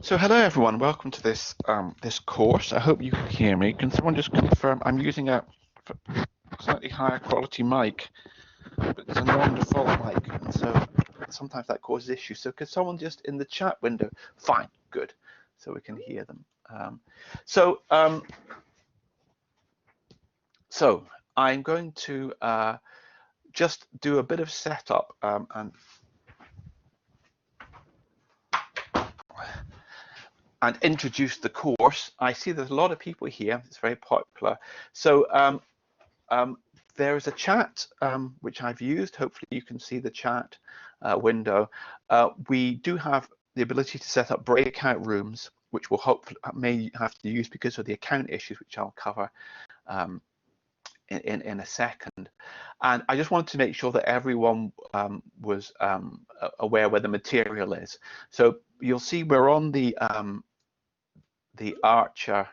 So hello everyone, welcome to this this course. I hope you can hear me. Can someone just confirm I'm using a slightly higher quality mic, but it's a non-default mic, and so sometimes that causes issues. So could someone just in the chat window? Fine, good, so we can hear them. So I'm going to just do a bit of setup and introduce the course. I see there's a lot of people here. It's very popular. So there is a chat which I've used. Hopefully you can see the chat window. We do have the ability to set up breakout rooms, which will hopefully may have to use because of the account issues, which I'll cover in a second. And I just wanted to make sure that everyone was aware where the material is. So you'll see we're on the Archer,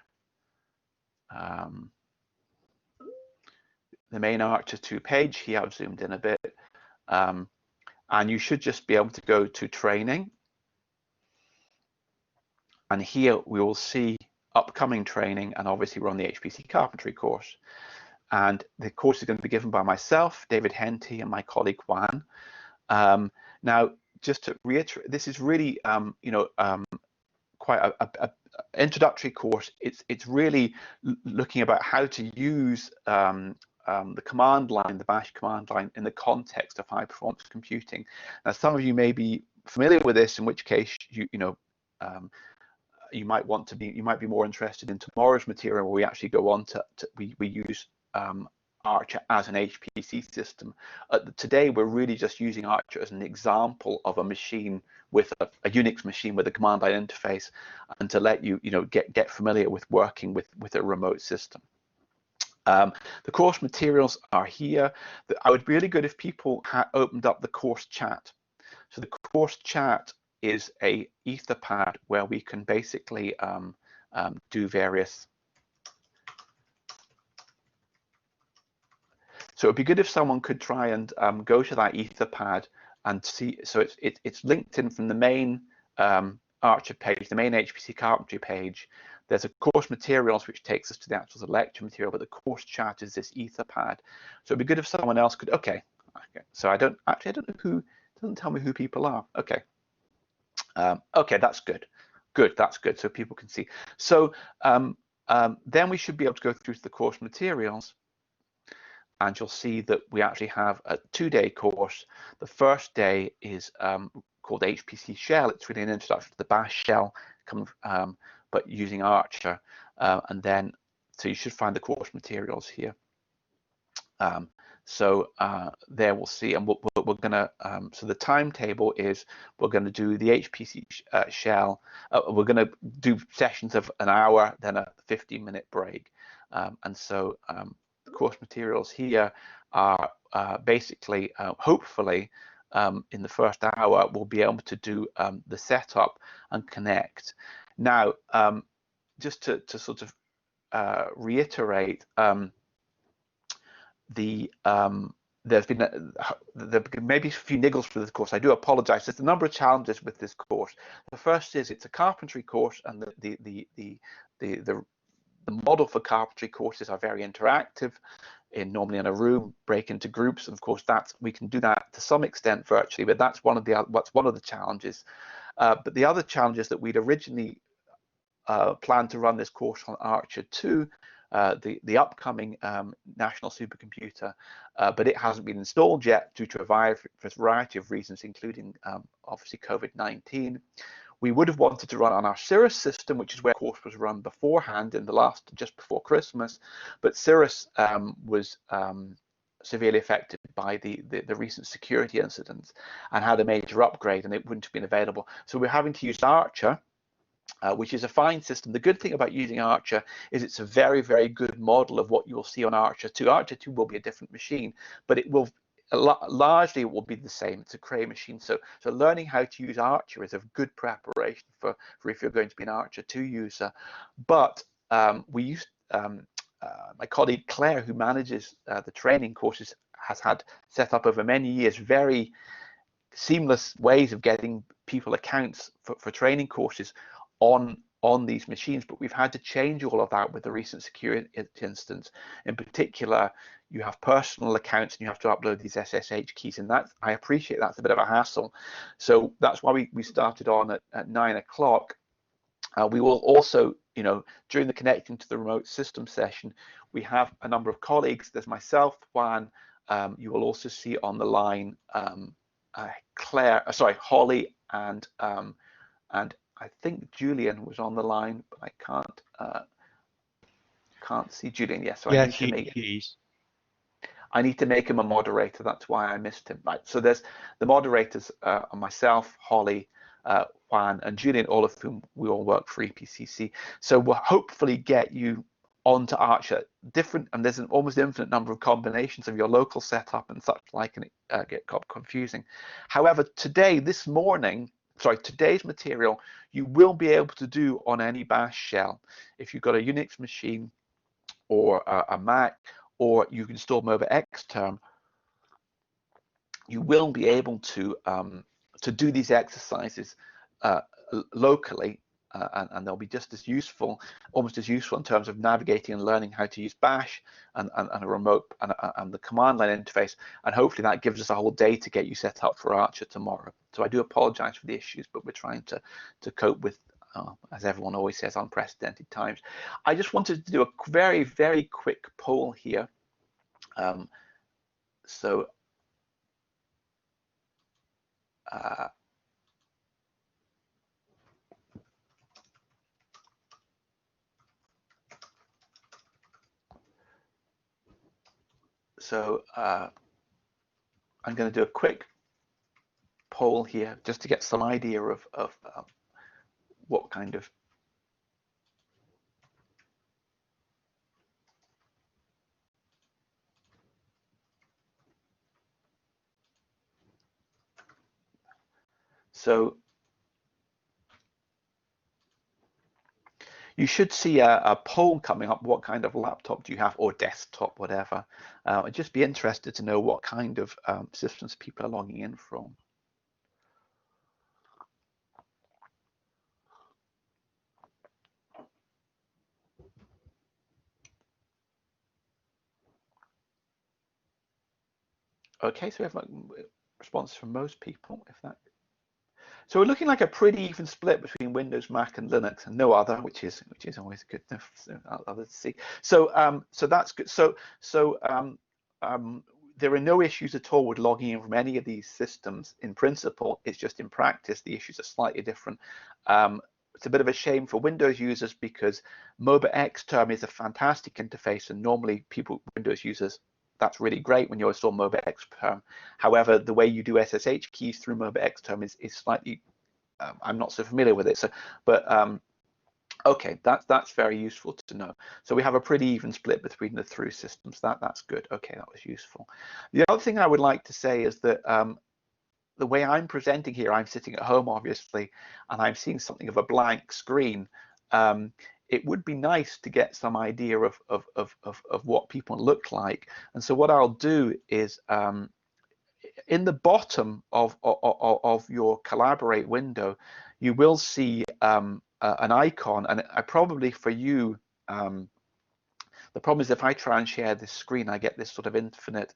the main ARCHER2 page. Here I've zoomed in a bit, and you should just be able to go to training, and here we will see upcoming training, and obviously we're on the HPC Carpentry course, and the course is going to be given by myself, David Henty, and my colleague Juan. Now, just to reiterate, this is really quite a introductory course. It's really looking about how to use the command line, the bash command line, in the context of high performance computing. Now, some of you may be familiar with this, in which case you might be more interested in tomorrow's material, where we actually go on to we use Archer as an HPC system. Today we're really just using Archer as an example of a machine with a Unix machine with a command line interface, and to let you get familiar with working with a remote system. The course materials are here. I would be really good if people had opened up the course chat. So the course chat is a Etherpad where we can basically do various. So it'd be good if someone could try and go to that Etherpad and see. So it's linked in from the main Archer page, the main HPC Carpentry page. There's a course materials which takes us to the actual lecture material, but the course chat is this Etherpad. So it'd be good if someone else could. Okay. So I don't know who. It doesn't tell me who people are. Okay. Okay, that's good. Good, that's good. So people can see. So then we should be able to go through to the course materials, and you'll see that we actually have a 2-day course. The first day is called HPC Shell. It's really an introduction to the bash shell, but using Archer. And then, so you should find the course materials here. There we'll see, and we're gonna. So the timetable is we're going to do the HPC shell. We're going to do sessions of an hour, then a 15-minute break, and so. The course materials here are basically, hopefully, in the first hour, we'll be able to do the setup and connect. Now, just to sort of reiterate, there's been maybe a few niggles with this course. I do apologize. There's a number of challenges with this course. The first is it's a carpentry course, and the model for carpentry courses are very interactive, normally in a room, break into groups. And of course, we can do that to some extent virtually, but that's one of the challenges. But the other challenge is that we'd originally planned to run this course on ARCHER2, the upcoming national supercomputer, but it hasn't been installed yet due to a variety of reasons, including obviously COVID-19. We would have wanted to run on our Cirrus system, which is where the course was run beforehand just before Christmas, but Cirrus was severely affected by the recent security incidents and had a major upgrade, and it wouldn't have been available. So we're having to use Archer, which is a fine system. The good thing about using Archer is it's a very, very good model of what you will see on ARCHER2. ARCHER2 will be a different machine, but it will largely it will be the same. It's a Cray machine. So learning how to use Archer is a good preparation for if you're going to be an ARCHER2 user. But we used my colleague Claire, who manages the training courses, has had set up over many years very seamless ways of getting people accounts for training courses on these machines, but we've had to change all of that with the recent security instance. In particular, you have personal accounts and you have to upload these SSH keys, and that, I appreciate that's a bit of a hassle. So that's why we started on at 9 o'clock. We will also, you know, during the connecting to the remote system session, we have a number of colleagues. There's myself, Juan. You will also see on the line Holly, and I think Julian was on the line, but I can't see Julian. Yes, so yeah, I need to make him a moderator. That's why I missed him. Right. So there's the moderators are myself, Holly, Juan, and Julian, all of whom we all work for EPCC. So we'll hopefully get you onto Archer. And there's an almost infinite number of combinations of your local setup and such like, and it get confusing. However, today's material you will be able to do on any bash shell. If you've got a Unix machine or a Mac, or you can install MobaXterm, you will be able to do these exercises locally, and they'll be just as useful, almost as useful in terms of navigating and learning how to use bash and a remote and the command line interface. And hopefully that gives us a whole day to get you set up for Archer tomorrow. So I do apologize for the issues, but we're trying to cope with, as everyone always says, unprecedented times. I just wanted to do a very, very quick poll here. I'm going to do a quick poll here just to get some idea of what kind of you should see a poll coming up. What kind of laptop do you have, or desktop, whatever? I'd just be interested to know what kind of systems people are logging in from. Okay, so we have responses from most people. So we're looking like a pretty even split between Windows, Mac, and Linux, and no other, which is always good to see. So that's good. There are no issues at all with logging in from any of these systems in principle. It's just in practice the issues are slightly different. It's a bit of a shame for Windows users because MobaXterm is a fantastic interface, and normally Windows users, that's really great when you install MobaXterm. However, the way you do SSH keys through MobaXterm is slightly, I'm not so familiar with it. So, but okay, that's very useful to know. So we have a pretty even split between the three systems. That's good. Okay, that was useful. The other thing I would like to say is that the way I'm presenting here, I'm sitting at home, obviously, and I'm seeing something of a blank screen. It would be nice to get some idea of what people look like. And so what I'll do is in the bottom of your Collaborate window, you will see an icon. And I probably for you, the problem is if I try and share this screen, I get this sort of infinite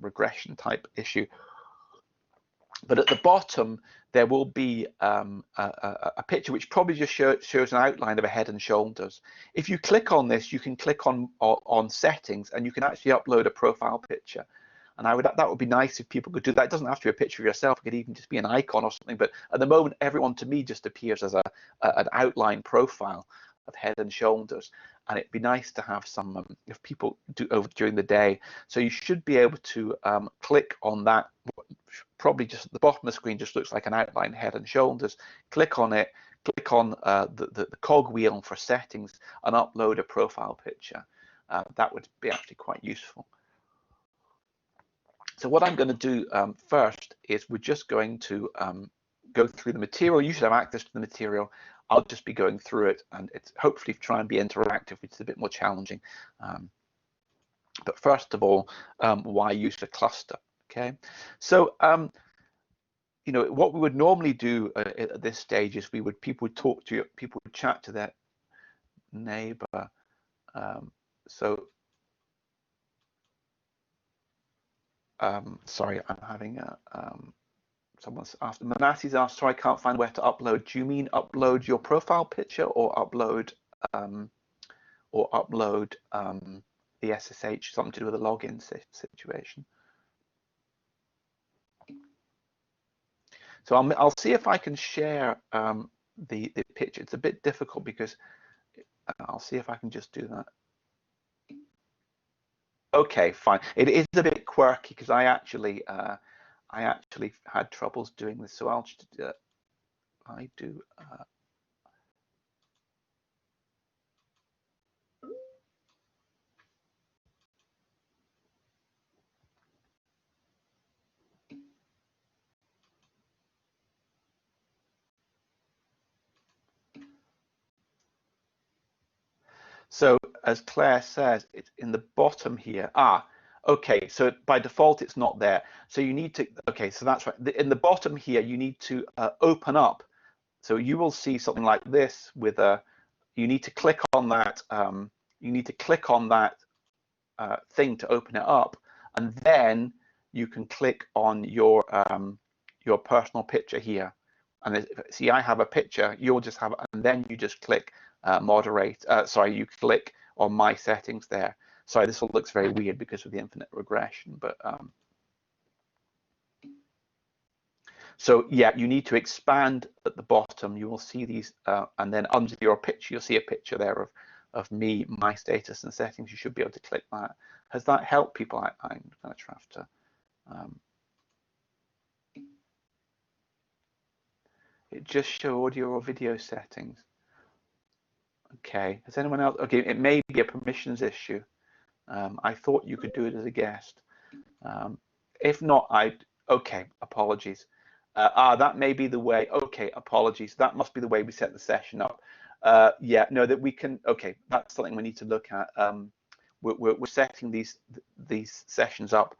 regression type issue. But at the bottom, there will be a picture which probably just shows an outline of a head and shoulders. If you click on this, you can click on settings, and you can actually upload a profile picture. And that would be nice if people could do that. It doesn't have to be a picture of yourself. It could even just be an icon or something. But at the moment, everyone to me just appears as an outline profile of head and shoulders. And it'd be nice to have some, if people do over during the day. So you should be able to click on that. Probably just at the bottom of the screen just looks like an outline head and shoulders. Click on it, click on the cog wheel for settings, and upload a profile picture. That would be actually quite useful. So what I'm going to do first is we're just going to go through the material. You should have access to the material. I'll just be going through it, and it's hopefully try and be interactive, which is a bit more challenging. But first of all, why use a cluster? Okay, so you know, what we would normally do at this stage is people would talk to you, people would chat to their neighbor. Sorry, I'm having a someone's asked. Manasseh's asked, sorry, I can't find where to upload. Do you mean upload your profile picture or upload the SSH, something to do with a login situation? So I'll see if I can share the picture. It's a bit difficult because I'll see if I can just do that. Okay, fine. It is a bit quirky because I actually had troubles doing this. So I'll just I do. So as Claire says, it's in the bottom here. Okay, so by default it's not there. So you need to, okay, so that's right. In the bottom here, you need to open up. So you will see something like this with you need to click on that, thing to open it up, and then you can click on your personal picture here. And see, I have a picture, you'll just have, and then you just click moderate, you click on my settings there. Sorry, this all looks very weird because of the infinite regression, but so yeah, you need to expand at the bottom. You will see these, and then under your picture, you'll see a picture there of me, my status and settings. You should be able to click that. Has that helped people? I'm going to have to. It just show audio or video settings. Okay, has anyone else? Okay, it may be a permissions issue. I thought you could do it as a guest. If not, okay, apologies. That may be the way. Okay, apologies. That must be the way we set the session up. Yeah, no, that we can. Okay, that's something we need to look at. We're setting these sessions up.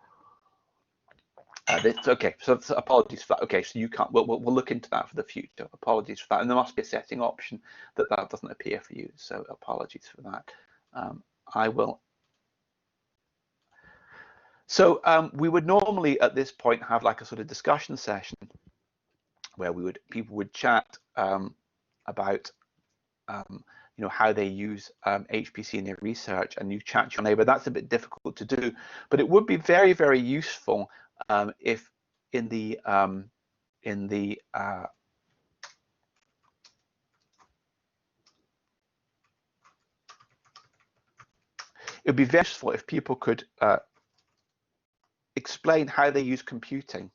Okay, so apologies for that. Okay, so you can't. We'll look into that for the future. Apologies for that. And there must be a setting option that doesn't appear for you. So apologies for that. I will. So we would normally at this point have like a sort of discussion session where people would chat about you know, how they use HPC in their research, and you chat to your neighbor. That's a bit difficult to do, but it would be very, very useful if in the it would be very useful if people could explain how they use computing.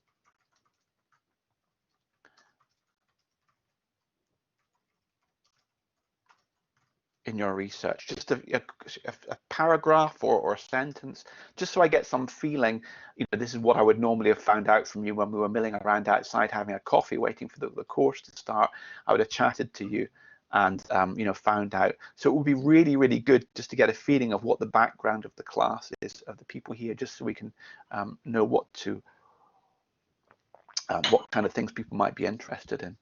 In your research, just a paragraph or a sentence, just so I get some feeling, you know, this is what I would normally have found out from you when we were milling around outside having a coffee waiting for the course to start. I would have chatted to you and you know, found out. So it would be really, really good just to get a feeling of what the background of the class is, of the people here, just so we can know what kind of things people might be interested in.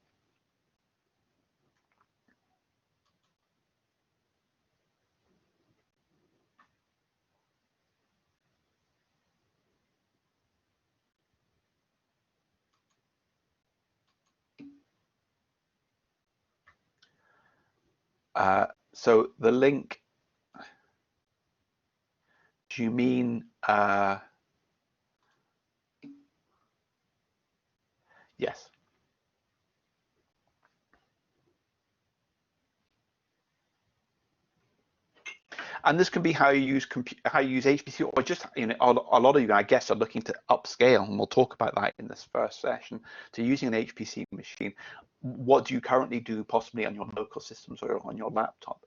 So the link, do you mean yes? And this can be how you use HPC, or just, you know, a lot of you, I guess, are looking to upscale, and we'll talk about that in this first session, to using an HPC machine. What do you currently do, possibly on your local systems or on your laptop?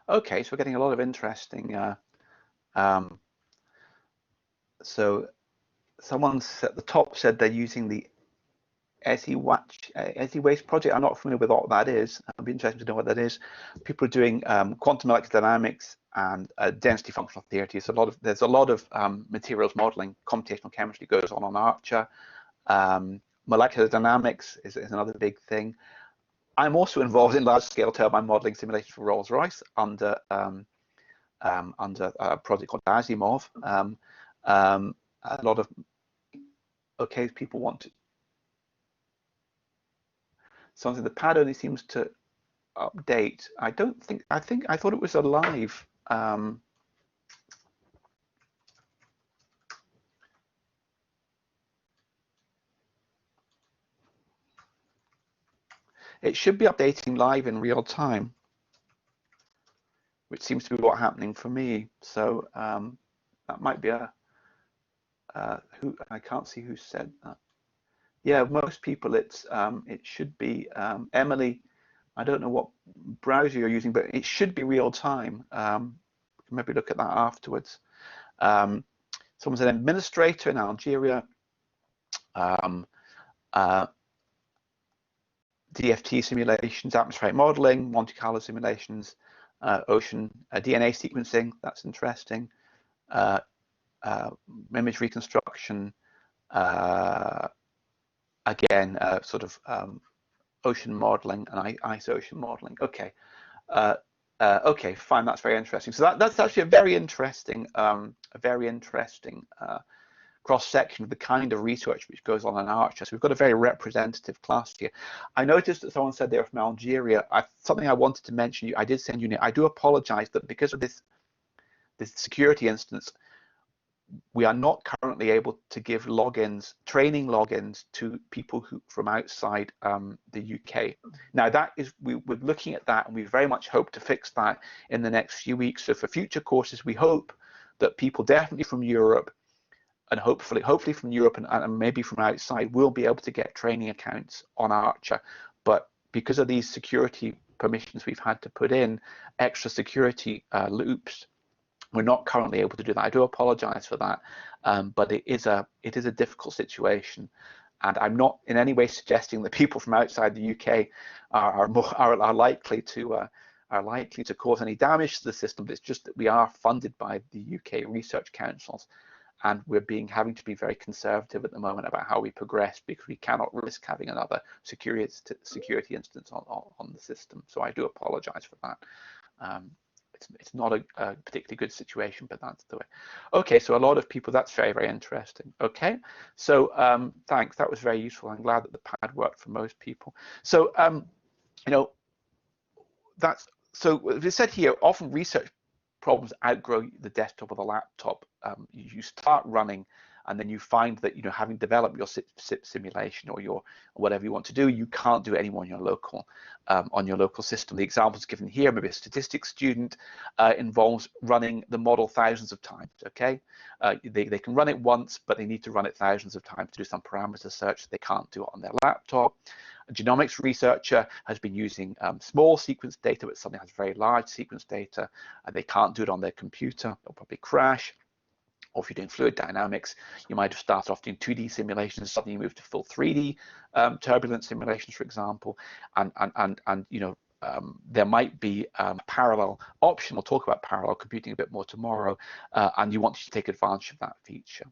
Okay, so we're getting a lot of interesting. So someone at the top said they're using the ESI Waste project. I'm not familiar with what that is. I'd be interested to know what that is. People are doing quantum electrodynamics and density functional theory. So there's a lot of materials modeling, computational chemistry goes on ARCHER. Molecular dynamics is another big thing. I'm also involved in large-scale turbine modeling simulations for Rolls-Royce under a project called Asimov. A lot of people want to. Something the pad only seems to update. I thought it was alive. It should be updating live in real time, which seems to be what's happening for me. So that might be who I can't see who said that. Yeah, most people it should be Emily. I don't know what browser you're using, but it should be real time. Maybe look at that afterwards. Someone's an administrator in Algeria. DFT simulations, atmospheric modeling, Monte Carlo simulations, ocean DNA sequencing. That's interesting. Image reconstruction. Again, sort of ocean modeling and ice ocean modeling. Okay, okay, fine. That's very interesting. So that's actually a very interesting cross section of the kind of research which goes on in ARCHER. So we've got a very representative class here. I noticed that someone said they were from Algeria. Something I wanted to mention. I did send you. I do apologise that because of this security instance, we are not currently able to give logins, training logins to people who from outside the UK. Now we're looking at that, and we very much hope to fix that in the next few weeks. So for future courses, we hope that people definitely from Europe, and hopefully from Europe and maybe from outside, will be able to get training accounts on ARCHER. But because of these security permissions we've had to put in, extra security loops, we're not currently able to do that. I do apologize for that, but it is a difficult situation, and I'm not in any way suggesting that people from outside the UK are likely to cause any damage to the system. But it's just that we are funded by the UK research councils, and we're having to be very conservative at the moment about how we progress, because we cannot risk having another security instance on the system. So I do apologize for that. It's not a particularly good situation, but that's the way. Okay, so a lot of people, that's very, very interesting. Okay, so thanks, that was very useful. I'm glad that the pad worked for most people. So, you know, so as I said here, often research problems outgrow the desktop or the laptop. You start running, and then you find that, you know, having developed your simulation or your whatever you want to do, you can't do it anymore on your local system. The examples given here, maybe a statistics student, involves running the model thousands of times. Okay, they can run it once, but they need to run it thousands of times to do some parameter search. They can't do it on their laptop. A genomics researcher has been using small sequence data, but suddenly has very large sequence data, and they can't do it on their computer. They'll probably crash. Or if you're doing fluid dynamics, you might have started off doing 2D simulations, suddenly you move to full 3D turbulent simulations, for example, and you know, there might be a parallel option. We'll talk about parallel computing a bit more tomorrow, and you want to take advantage of that feature.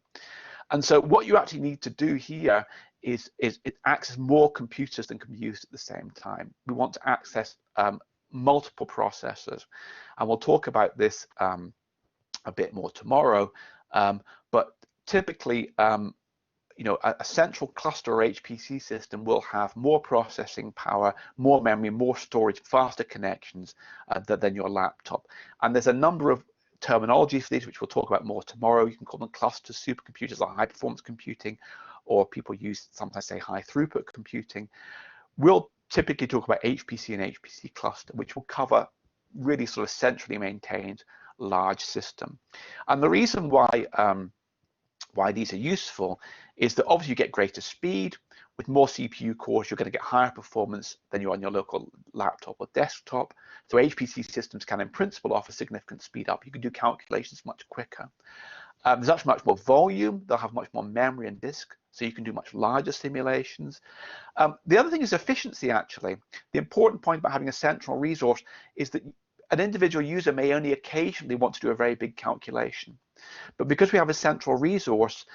And so what you actually need to do here is it access more computers than can be used at the same time. We want to access multiple processors, and we'll talk about this a bit more tomorrow. But typically, you know, a central cluster or HPC system will have more processing power, more memory, more storage, faster connections than your laptop. And there's a number of terminologies for these, which we'll talk about more tomorrow. You can call them clusters, supercomputers, like high performance computing, or people sometimes say high throughput computing. We'll typically talk about HPC and HPC cluster, which will cover really sort of centrally maintained large system. And the reason why why these are useful is that obviously you get greater speed. With more CPU cores, you're going to get higher performance than you're on your local laptop or desktop. So HPC systems can, in principle, offer significant speed up. You can do calculations much quicker. There's actually much more volume. They'll have much more memory and disk, so you can do much larger simulations. The other thing is efficiency, actually. The important point about having a central resource is that an individual user may only occasionally want to do a very big calculation. But because we have a central resource,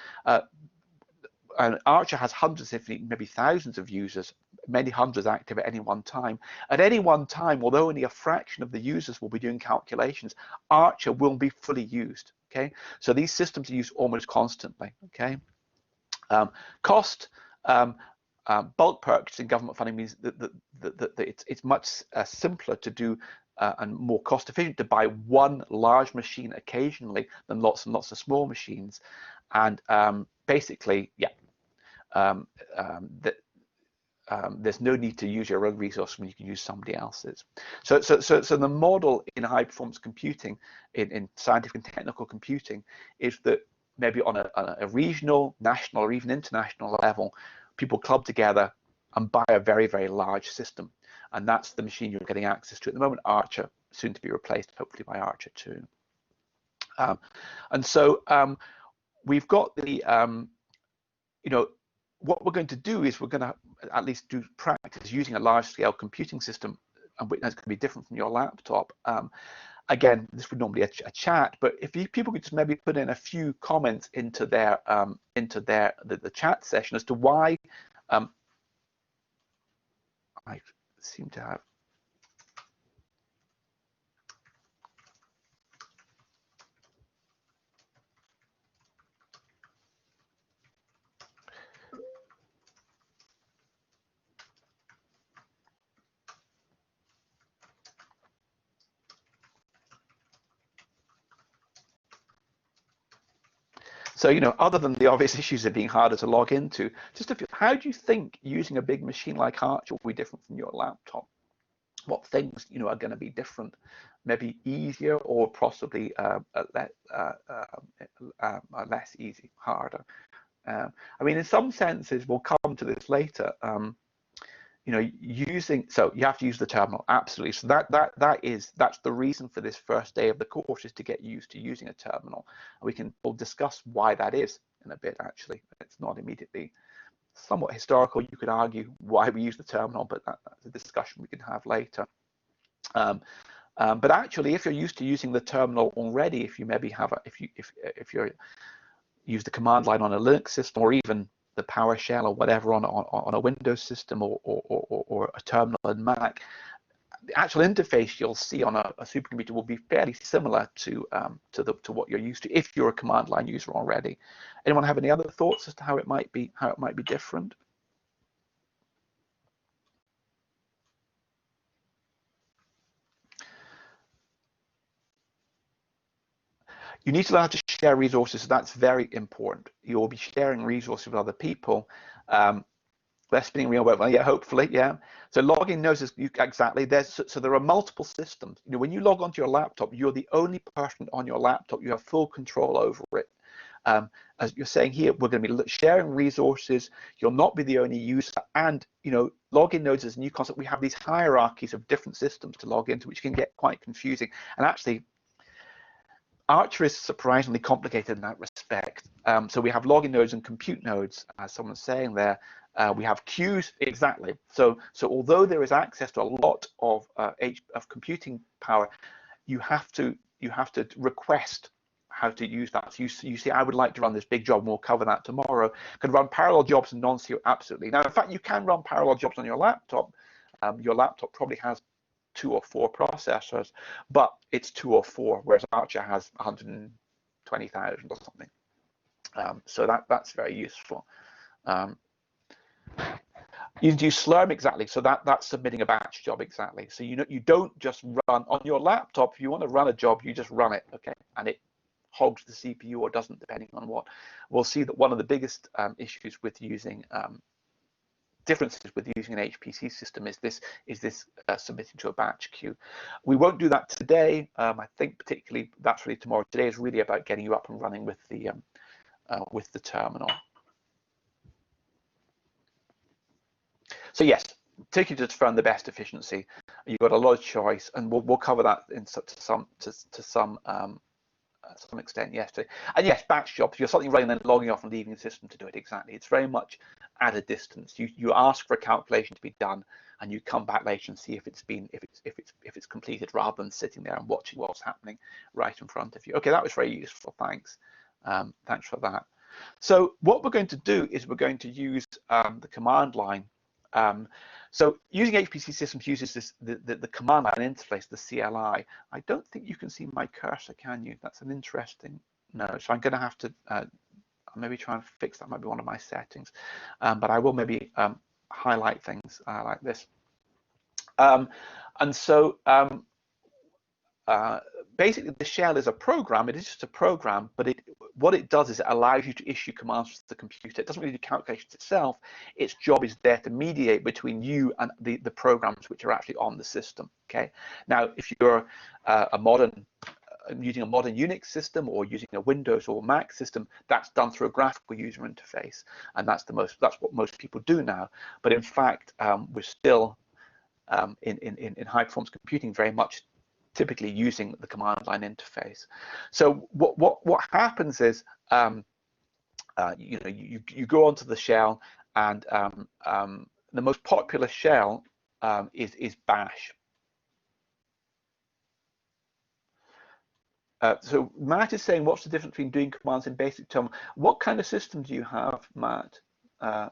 and Archer has hundreds, if maybe thousands of users, many hundreds active at any one time. At any one time, although only a fraction of the users will be doing calculations, Archer will be fully used. Okay, so these systems are used almost constantly. Okay, cost. Bulk purchasing government funding means that it's much simpler to do and more cost efficient to buy one large machine occasionally than lots and lots of small machines. And basically, yeah, there's no need to use your own resource when you can use somebody else's. So the model in high performance computing, in scientific and technical computing, is that maybe on a regional, national, or even international level, people club together and buy a very, very large system. And that's the machine you're getting access to at the moment, Archer, soon to be replaced, hopefully, by ARCHER2. And so we've got the, what we're going to do is we're going to at least do practice using a large-scale computing system, and that's going to be different from your laptop. Again, this would normally be a chat, but if people could just maybe put in a few comments into their the chat session as to why I seem to have. So, other than the obvious issues of being harder to log into, just how do you think using a big machine like Archer will be different from your laptop? What things, are going to be different? Maybe easier, or possibly less easy, harder. I mean, in some senses, we'll come to this later. So you have to use the terminal, absolutely. So that's the reason for this first day of the course, is to get used to using a terminal. And we'll discuss why that is in a bit. Actually, it's not immediately somewhat historical. You could argue why we use the terminal, but that's a discussion we can have later. But actually, if you're used to using the terminal already, if you maybe have if you use the command line on a Linux system, or even the PowerShell or whatever on a Windows system, or a terminal in Mac, the actual interface you'll see on a supercomputer will be fairly similar to what you're used to if you're a command line user already. Anyone have any other thoughts as to how it might be different? You need to learn how to share resources, so that's very important. You'll be sharing resources with other people. They're spinning real well, yeah, hopefully, yeah. So login knows exactly. So there are multiple systems. When you log onto your laptop, you're the only person on your laptop. You have full control over it. As you're saying here, we're going to be sharing resources. You'll not be the only user. And login nodes is a new concept. We have these hierarchies of different systems to log into, which can get quite confusing. And actually, Archer is surprisingly complicated in that respect. So we have login nodes and compute nodes, as someone's saying there. We have queues, exactly. So although there is access to a lot of computing power, you have to request how to use that. So you see, I would like to run this big job, and we'll cover that tomorrow. Can run parallel jobs and non-serial, absolutely. Now, in fact, you can run parallel jobs on your laptop. Your laptop probably has 2 or 4 processors, but it's 2 or 4, whereas Archer has 120,000 or something. So that's very useful. You do Slurm, exactly. So that's submitting a batch job, exactly. So you don't just run on your laptop. If you want to run a job, you just run it, okay, and it hogs the CPU or doesn't, depending on what. We'll see that one of the biggest issues with using differences with using an HPC system is this submitting to a batch queue. We won't do that today. I think particularly that's really tomorrow. Today is really about getting you up and running with the with the terminal. So yes, taking to find the best efficiency, you've got a lot of choice, and we'll cover that in to some extent yesterday. And yes, batch jobs, you're something running and then logging off and leaving the system to do it. Exactly, it's very much at a distance. You ask for a calculation to be done, and you come back later and see if it's completed, rather than sitting there and watching what's happening right in front of you. Okay, that was very useful. Thanks. Thanks for that. So what we're going to do is we're going to use the command line. So using HPC systems uses the command line interface, the CLI. I don't think you can see my cursor, can you? That's an interesting, no. So I'm going to have to maybe try and fix that. Might be one of my settings, but I will maybe highlight things like this. And so basically the shell is a program. It is just a program, but what it does is it allows you to issue commands to the computer. It doesn't really do calculations itself. Its job is there to mediate between you and the programs which are actually on the system. Okay. Now, if you're using a modern Unix system or using a Windows or Mac system, that's done through a graphical user interface, and that's what most people do now. But in fact, we're still in high performance computing very much typically using the command line interface. So what happens is you go onto the shell, and the most popular shell is Bash. So Matt is saying, what's the difference between doing commands in basic terminal? What kind of system do you have, Matt? A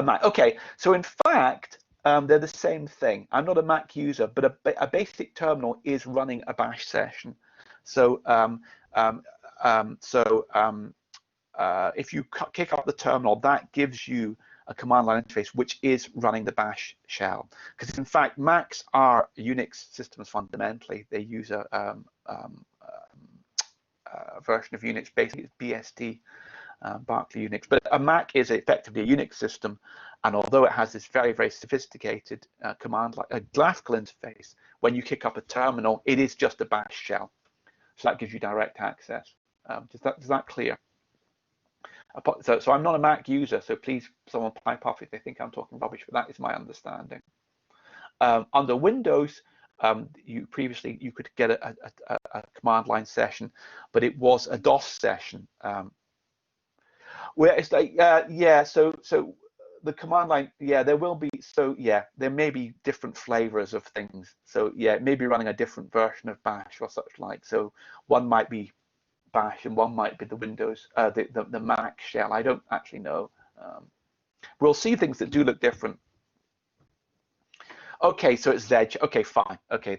Mac. Okay, so in fact, they're the same thing. I'm not a Mac user, but a basic terminal is running a Bash session. So if you kick up the terminal, that gives you a command line interface which is running the Bash shell. Because in fact, Macs are Unix systems fundamentally. They use a version of Unix, basically it's BSD. Barclay Unix, but a Mac is effectively a Unix system, and although it has this very, very sophisticated command like a graphical interface, when you kick up a terminal, it is just a Bash shell. So that gives you direct access. Is that clear? So I'm not a Mac user, so please someone pipe up if they think I'm talking rubbish, but that is my understanding. Under Windows, you could get a command line session, but it was a DOS session. Where it's like, yeah, so the command line, yeah, there will be, so yeah, there may be different flavors of things. So yeah, it may be running a different version of Bash or such like. So one might be Bash and one might be the Windows, the Mac shell. I don't actually know. We'll see things that do look different. Okay, so it's Z. Okay, fine. Okay,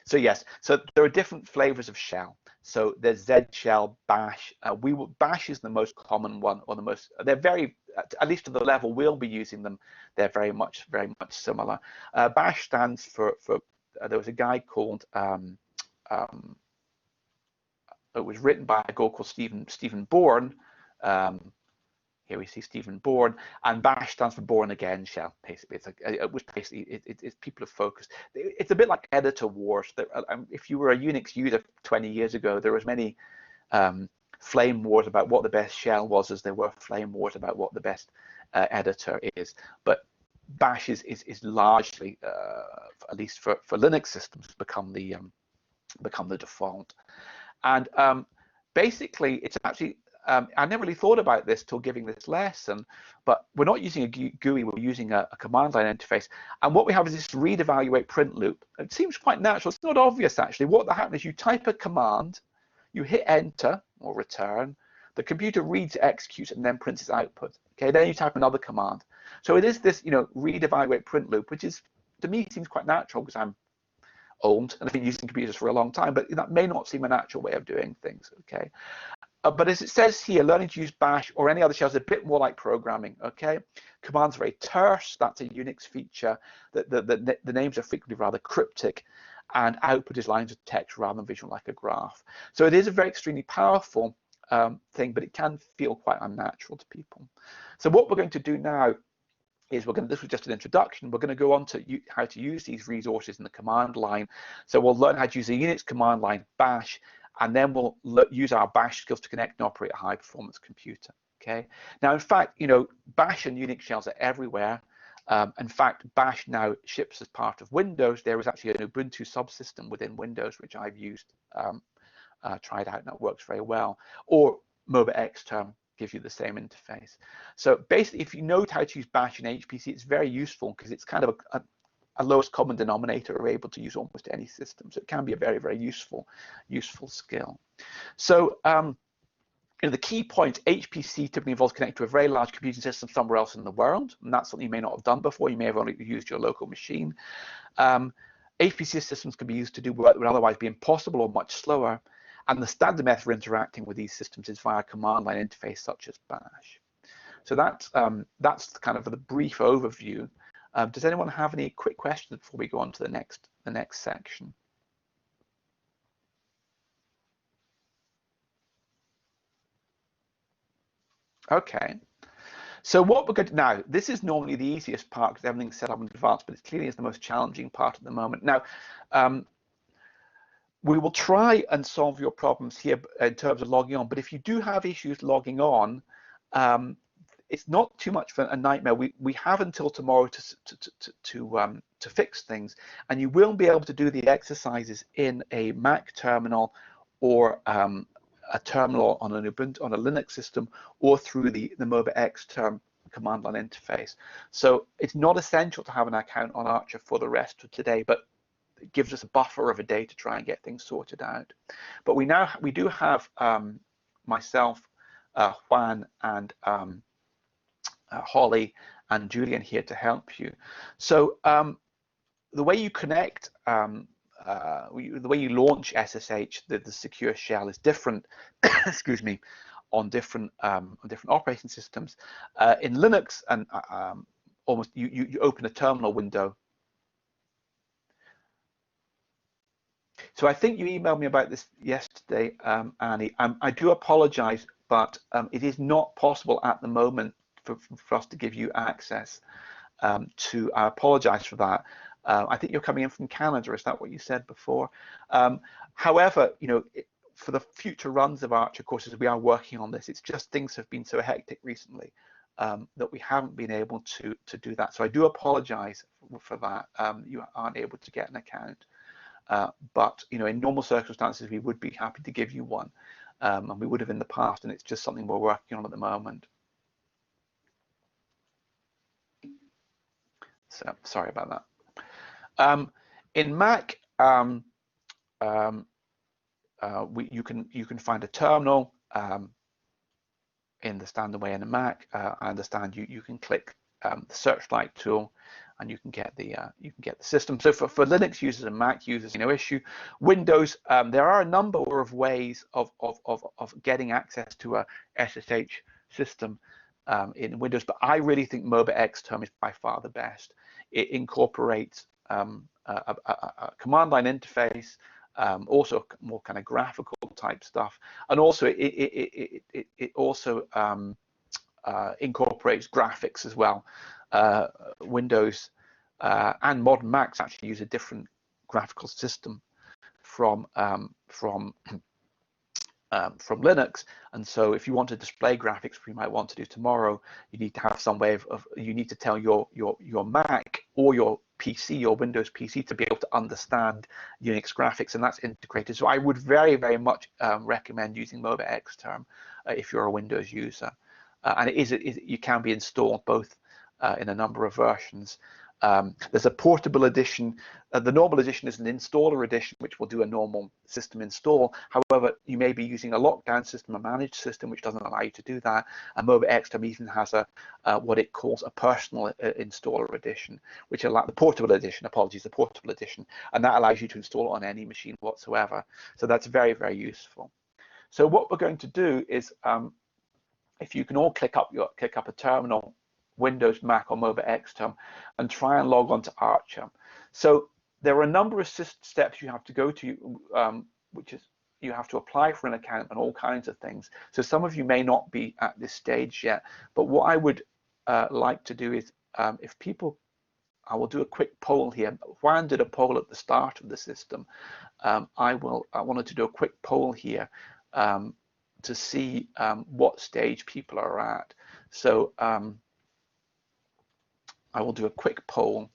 so yes. So there are different flavors of shell. So there's Z shell, Bash. Bash is the most common one, or the most. They're very, at least to the level we'll be using them. They're very much similar. Bash stands for. There was a guy called. It was written by a guy called Stephen Bourne. Here we see Stephen Bourne, and Bash stands for Born Again Shell. Basically, it's people are focused. It's a bit like editor wars. If you were a Unix user 20 years ago, there was many flame wars about what the best shell was, as there were flame wars about what the best editor is. But Bash is largely, at least for Linux systems, become the default. And basically, it's actually. I never really thought about this till giving this lesson, but we're not using a GUI, we're using a command line interface. And what we have is this read, evaluate, print loop. It seems quite natural. It's not obvious, actually. What happens is you type a command, you hit enter or return, the computer reads, executes, and then prints its output. Okay, then you type another command. So it is this, read, evaluate, print loop, which is, to me, seems quite natural because I'm old and I've been using computers for a long time, but that may not seem a natural way of doing things, okay? But as it says here, learning to use Bash or any other shell is a bit more like programming, okay? Commands are very terse, that's a Unix feature. The names are frequently rather cryptic, and output is lines of text rather than visual like a graph. So it is a very extremely powerful thing, but it can feel quite unnatural to people. So what we're going to do now is this was just an introduction, we're going to go on to how to use these resources in the command line. So we'll learn how to use a Unix command line, Bash, and then we'll use our bash skills to connect and operate a high performance computer. Okay. Now, in fact, bash and Unix shells are everywhere. In fact, bash now ships as part of Windows. There is actually an Ubuntu subsystem within Windows, which I've used, tried out, and that works very well. Or MOBA Xterm gives you the same interface. So basically, if you know how to use bash in HPC, it's very useful because it's kind of a lowest common denominator are able to use almost any system. So it can be a very, very useful skill. So the key point, HPC typically involves connecting to a very large computing system somewhere else in the world, and that's something you may not have done before. You may have only used your local machine. HPC systems can be used to do work that would otherwise be impossible or much slower, and the standard method for interacting with these systems is via command line interface such as bash. So that's kind of the brief overview. Does anyone have any quick questions before we go on to the next section? Okay, so what we're going to now, this is normally the easiest part because everything's set up in advance, but it clearly is the most challenging part at the moment. Now, we will try and solve your problems here in terms of logging on, but if you do have issues logging on, it's not too much of a nightmare. We have until tomorrow to fix things, and you will be able to do the exercises in a Mac terminal or a terminal on an Ubuntu on a Linux system, or through the MOBA Xterm command line interface. So it's not essential to have an account on Archer for the rest of today, but it gives us a buffer of a day to try and get things sorted out. But we do have myself, Juan, and Holly and Julian here to help you. So the way you connect, the way you launch SSH, the secure shell, is different. Excuse me, on different operating systems. In Linux, and almost you open a terminal window. So I think you emailed me about this yesterday, Annie. I do apologize, but it is not possible at the moment for us to give you access to. I apologize for that. I think you're coming in from Canada. Is that what you said before? However, for the future runs of Archer courses, we are working on this. It's just things have been so hectic recently that we haven't been able to do that. So I do apologize for that. You aren't able to get an account. But in normal circumstances, we would be happy to give you one, and we would have in the past, and it's just something we're working on at the moment. So sorry about that. In Mac, you can find a terminal in the standard way in a Mac. I understand you can click the searchlight tool, and you can get the system. So for Linux users and Mac users, no issue. Windows, there are a number of ways of getting access to a SSH system in Windows, but I really think MOBA Xterm is by far the best. It incorporates a command line interface, also more kind of graphical type stuff, and also it also incorporates graphics as well. Windows and modern Macs actually use a different graphical system from Linux, and so if you want to display graphics, we might want to do tomorrow, you need to have some way of you need to tell your Mac or your PC, your Windows PC, to be able to understand Unix graphics, and that's integrated. So I would very, very much recommend using MOBA Xterm if you're a Windows user, and you can be installed both in a number of versions. There's a portable edition. The normal edition is an installer edition, which will do a normal system install. However, you may be using a lockdown system, a managed system, which doesn't allow you to do that. And MOBA Xterm even has what it calls a personal installer edition, which allows the portable edition. Apologies, the portable edition, and that allows you to install it on any machine whatsoever. So that's very, very useful. So what we're going to do is, if you can all click up a terminal, Windows, Mac, or MOBA Xterm, and try and log on to Archer. So there are a number of steps you have to go to, which is you have to apply for an account and all kinds of things. So some of you may not be at this stage yet, but what I would like to do is, if people I will do a quick poll here. Juan did a poll at the start of the system. I wanted to do a quick poll here to see what stage people are at. So I will do a quick poll.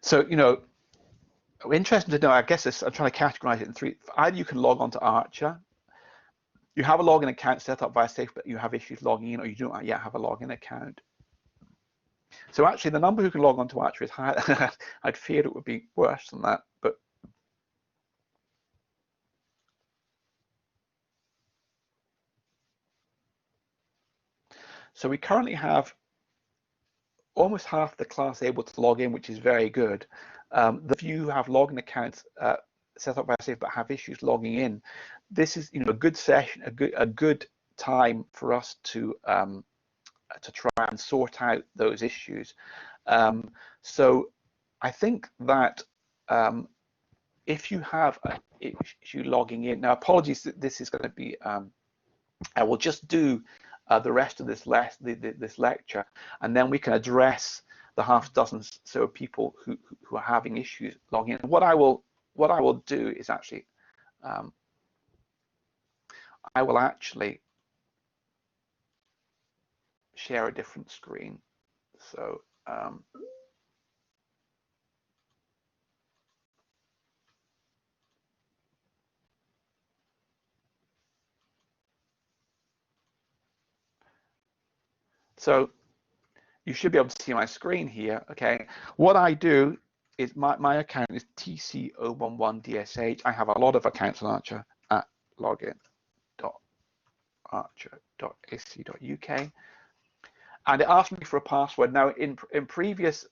So, you know, interesting to know, I guess I'm trying to categorize it in three. Either you can log on to Archer, you have a login account set up via Safe, but you have issues logging in, or you don't yet have a login account. So actually the number who can log on to Archer is higher. I'd fear it would be worse than that, but so we currently have almost half the class able to log in, which is very good. The few who have login accounts set up by Safe but have issues logging in, this is, you know, a good session, a good time for us to try and sort out those issues. So I think that if you have an issue logging in, now apologies that this is going to be, I will just do the rest of this lecture, and then we can address the half dozen so people who are having issues logging in. What I will do is actually, I will actually share a different screen. So so you should be able to see my screen here. Okay, what I do is my account is TC011DSH. I have a lot of accounts on Archer at login.archer.ac.uk, and it asked me for a password. Now, in previous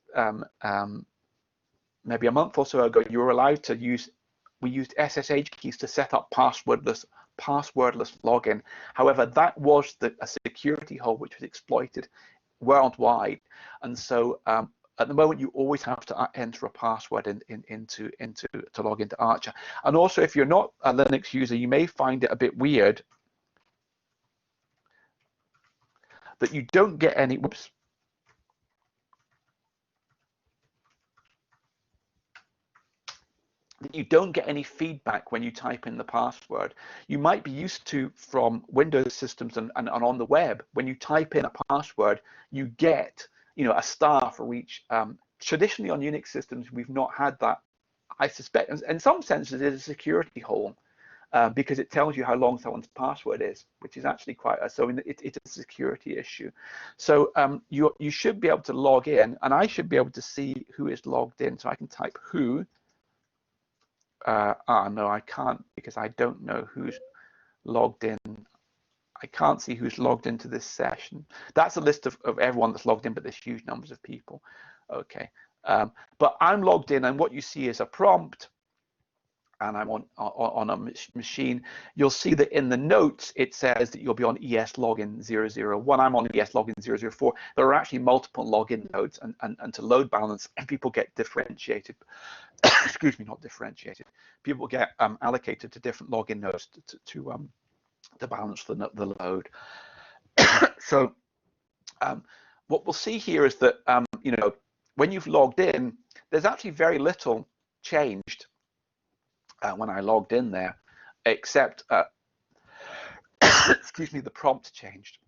maybe a month or so ago, you were allowed to use. We used SSH keys to set up passwordless login. However, that was a security hole which was exploited worldwide, and so at the moment you always have to enter a password to log into Archer. And also, if you're not a Linux user, you may find it a bit weird that you don't get any you don't get any feedback when you type in the password. You might be used to, from Windows systems and on the web, when you type in a password, you get, you know, a star for each. Traditionally on Unix systems, we've not had that. I suspect, in some senses, it is a security hole because it tells you how long someone's password is, which is actually quite so it's a security issue. So you should be able to log in, and I should be able to see who is logged in. So I can type who. No, I can't, because I don't know who's logged in. I can't see who's logged into this session. That's a list of everyone that's logged in, but there's huge numbers of people. Okay, but I'm logged in, and what you see is a prompt, and I'm on a machine. You'll see that in the notes it says that you'll be on ES login 001. I'm on ES login 004. There are actually multiple login nodes, and to load balance, people get differentiated. Excuse me, not differentiated. People get allocated to different login nodes to balance the load. So what we'll see here is that you know, when you've logged in, there's actually very little changed when I logged in there, except excuse me, the prompt changed.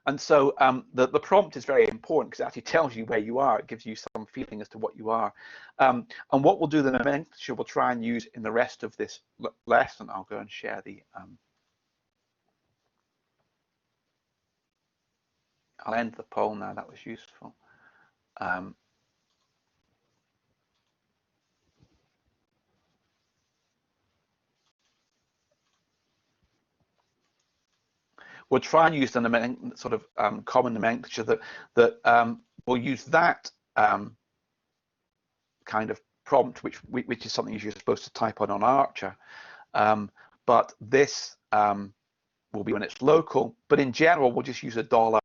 And so the prompt is very important because it actually tells you where you are. It gives you some feeling as to what you are. And what we'll do then eventually, we'll try and use in the rest of this lesson. I'll go and share the. I'll end the poll now. That was useful. we'll try and use the sort of common nomenclature that we'll use that kind of prompt, which is something you're supposed to type on Archer. But this will be when it's local. But in general, we'll just use $,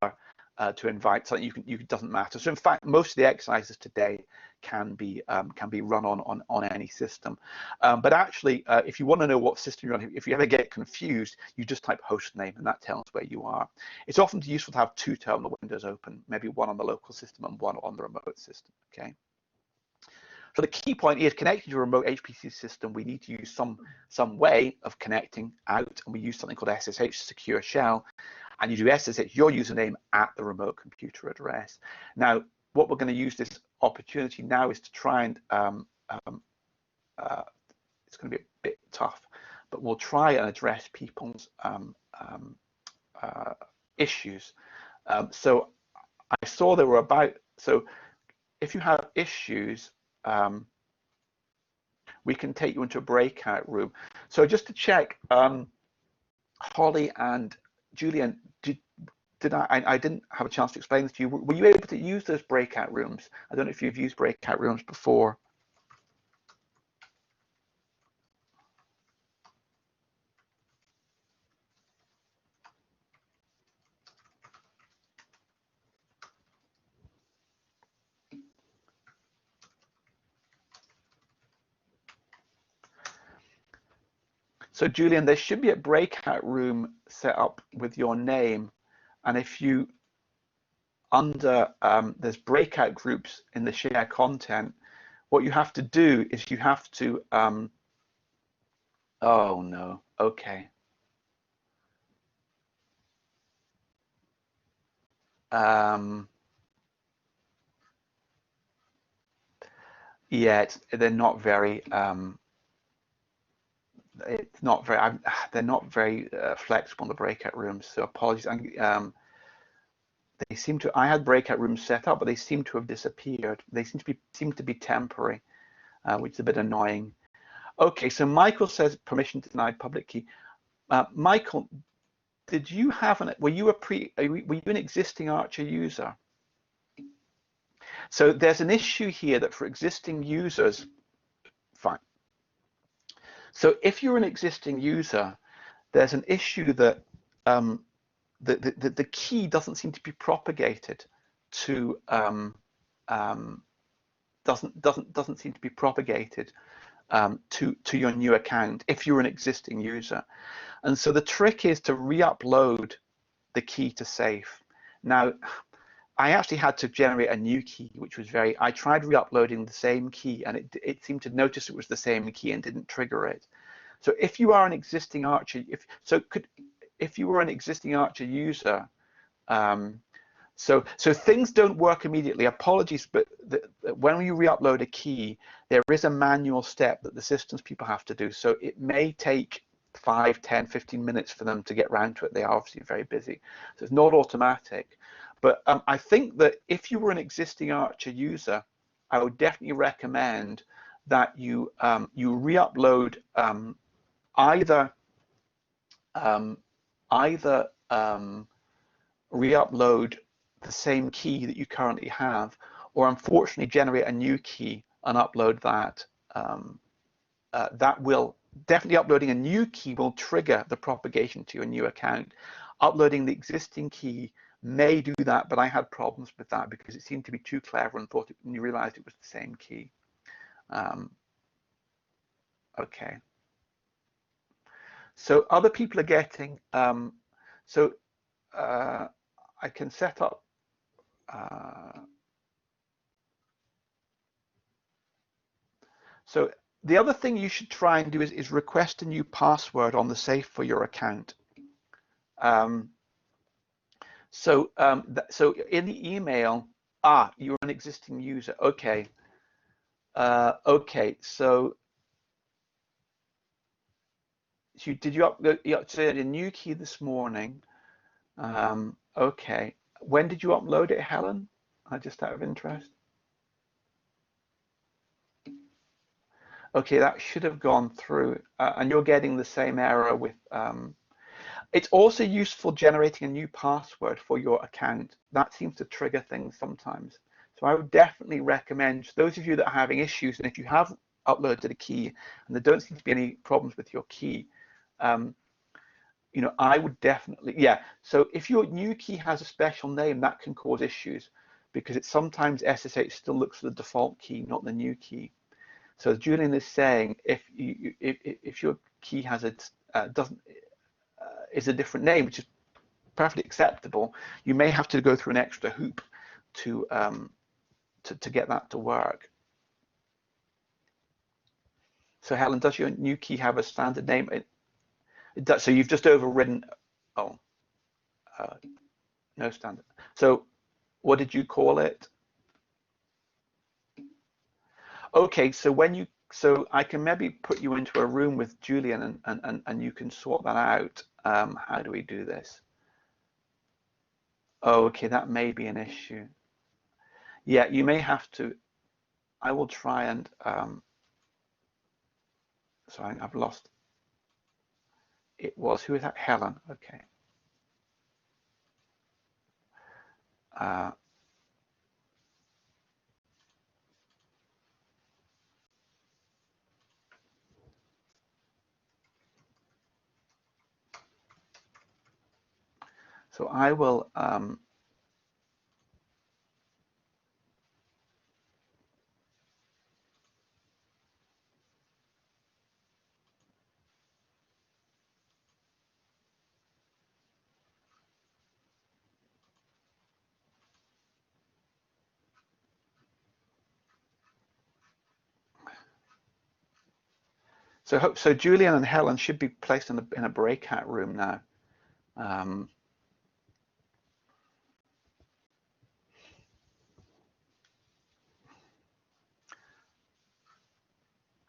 to invite something. It doesn't matter. So in fact, most of the exercises today can be run on any system. But actually, if you want to know what system you're on, if you ever get confused, you just type hostname, and that tells where you are. It's often useful to have two terminal windows open, maybe one on the local system and one on the remote system. Okay. So the key point is, connecting to a remote HPC system, we need to use some way of connecting out, and we use something called SSH secure shell, and you do SSH your username at the remote computer address. Now, what we're going to use this opportunity now is to try and it's going to be a bit tough, but we'll try and address people's issues. So I saw there were so if you have issues, we can take you into a breakout room. So just to check, Holly and Julian, I didn't have a chance to explain this to you. Were you able to use those breakout rooms? I don't know if you've used breakout rooms before. So Julian, there should be a breakout room set up with your name, and if you there's breakout groups in the share content, what you have to do is you have to oh no, okay. Yeah, they're not very they're not very flexible in the breakout rooms, so apologies. They seem to, I had breakout rooms set up, but they seem to have disappeared. They seem to be temporary, which is a bit annoying. Okay, so Michael says permission denied public key. Michael, did you have were you an existing Archer user? So there's an issue here that for existing users, fine. So if you're an existing user, there's an issue that the key doesn't seem to be propagated to doesn't seem to be propagated to your new account if you're an existing user. And so the trick is to re-upload the key to safe. Now, I actually had to generate a new key, which was I tried re-uploading the same key, and it seemed to notice it was the same key and didn't trigger it. So if you are an existing Archer, if you were an existing Archer user, so things don't work immediately. Apologies, but when you re-upload a key, there is a manual step that the systems people have to do. So it may take 5, 10, 15 minutes for them to get around to it. They are obviously very busy. So it's not automatic. But I think that if you were an existing Archer user, I would definitely recommend that you re-upload either re-upload the same key that you currently have, or unfortunately generate a new key and upload that. That will definitely, uploading a new key will trigger the propagation to your new account. Uploading the existing key may do that, but I had problems with that because it seemed to be too clever and thought and you realized it was the same key. Okay. So other people are getting, I can set up, so the other thing you should try and do is request a new password on the safe for your account. So in the email, you're an existing user. Okay. Okay. So did you upload a new key this morning? Okay. When did you upload it, Helen? Just out of interest. Okay, that should have gone through, and you're getting the same error with. It's also useful generating a new password for your account. That seems to trigger things sometimes. So I would definitely recommend those of you that are having issues, and if you have uploaded a key and there don't seem to be any problems with your key, you know, I would definitely, yeah. So if your new key has a special name, that can cause issues because it's sometimes SSH still looks for the default key, not the new key. So as Julian is saying, if your key has is a different name, which is perfectly acceptable, you may have to go through an extra hoop to get that to work. So Helen, does your new key have a standard name? It does. So you've just overridden. Oh, no standard. So what did you call it? Okay, so so I can maybe put you into a room with Julian and you can sort that out. How do we do this? Okay, that may be an issue. Yeah, you may have to. I will try and sorry, I've lost. It was, who is that? Helen. Okay. So I will so Julian and Helen should be placed in a breakout room now.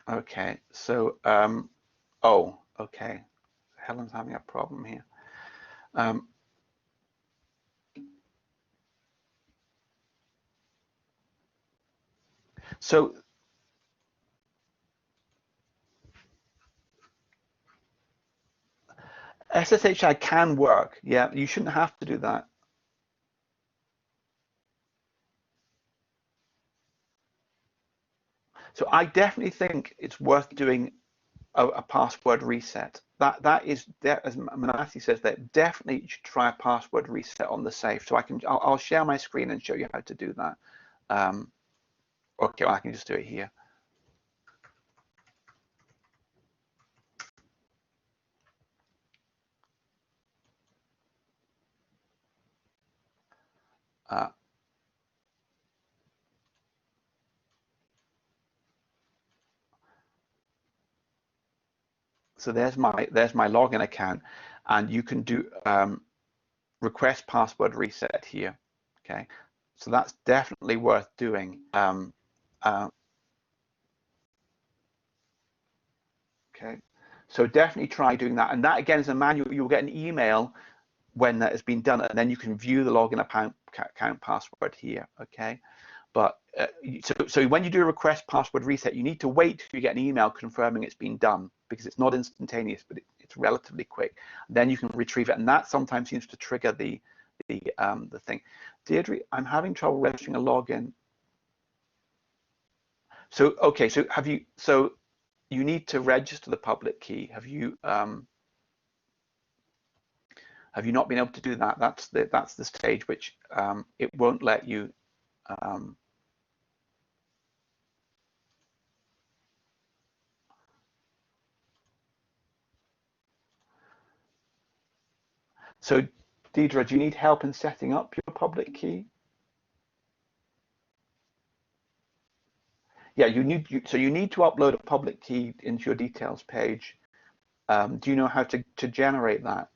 Okay, so oh, okay. Helen's having a problem here. So SSHI can work. Yeah, you shouldn't have to do that. So I definitely think it's worth doing a password reset. That is, as Manasi says, that definitely you should try a password reset on the safe. So I'll share my screen and show you how to do that. Okay, well, I can just do it here. So there's my login account, and you can do request password reset here. Okay, so that's definitely worth doing. Okay, so definitely try doing that, and that again is a manual. You'll get an email when that has been done, and then you can view the login account password here. Okay, but so when you do a request password reset, you need to wait till you get an email confirming it's been done, because it's not instantaneous, but it's relatively quick. Then you can retrieve it, and that sometimes seems to trigger the thing. Deirdre, I'm having trouble registering a login. So okay, so you need to register the public key. Have you not been able to do that? That's the stage which it won't let you. So Deidre, do you need help in setting up your public key? Yeah, you need to upload a public key into your details page. Do you know how to generate that?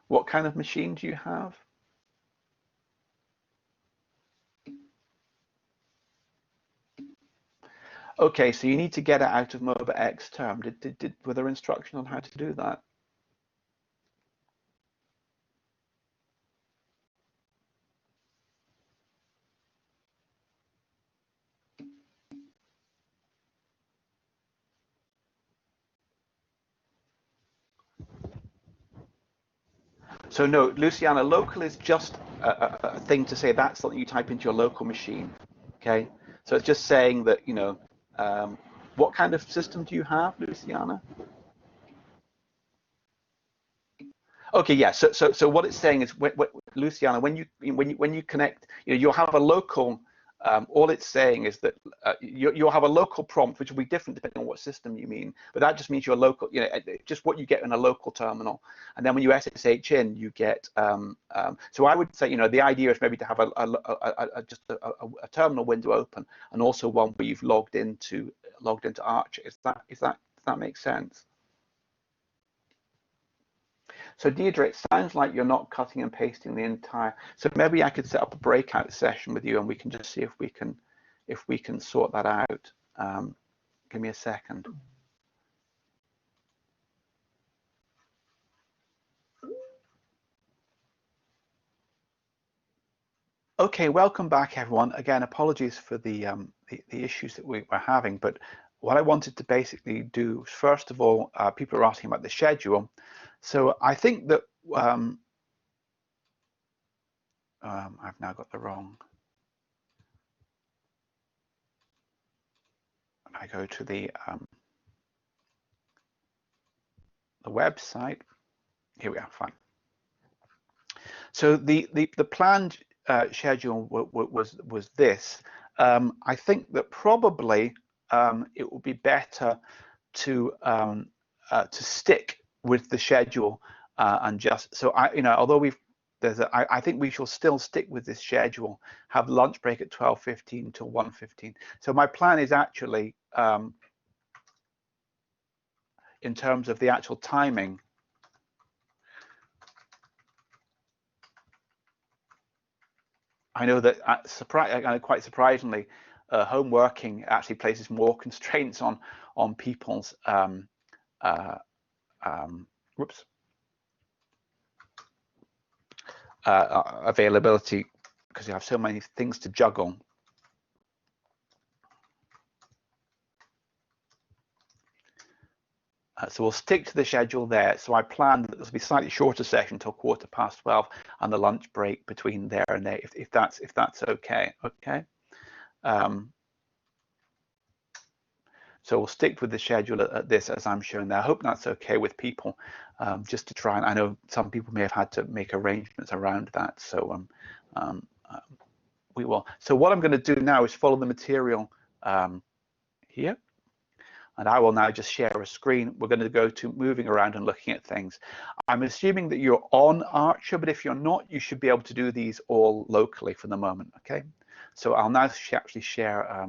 What kind of machine do you have? Okay, so you need to get it out of MobaX term. Were there instructions on how to do that? So no, Luciana, local is just a thing to say that's something you type into your local machine. Okay, so it's just saying that, you know, what kind of system do you have, Luciana? Okay, yeah. So what it's saying is, Luciana, when you connect, you know, you'll have a local. All it's saying is that you'll have a local prompt, which will be different depending on what system you mean. But that just means your local, you know, just what you get in a local terminal. And then when you SSH in, you get. So I would say, you know, the idea is maybe to have just a terminal window open, and also one where you've logged into Archer. Does that make sense? So Deirdre, it sounds like you're not cutting and pasting the entire. So maybe I could set up a breakout session with you, and we can just see if we can sort that out. Give me a second. Okay, welcome back, everyone. Again, apologies for the issues that we were having, but what I wanted to basically do, first of all, people are asking about the schedule. So I think that I've now got the wrong. I go to the website. Here we are. Fine. So the planned schedule was this. I think that probably it would be better to stick with the schedule and just so although I think we shall still stick with this schedule, have lunch break at 12:15 till 1:15. So my plan is actually in terms of the actual timing. I know that quite surprisingly, home working actually places more constraints on people's availability, because you have so many things to juggle. So we'll stick to the schedule there. So I plan that this will be a slightly shorter session till 12:15, and the lunch break between there and there, if that's okay. Okay. So we'll stick with the schedule at this as I'm showing there. I hope that's okay with people, just to try. And I know some people may have had to make arrangements around that. So we will. So what I'm going to do now is follow the material here. And I will now just share a screen. We're going to go to moving around and looking at things. I'm assuming that you're on Archer, but if you're not, you should be able to do these all locally for the moment, okay? So I'll now actually share,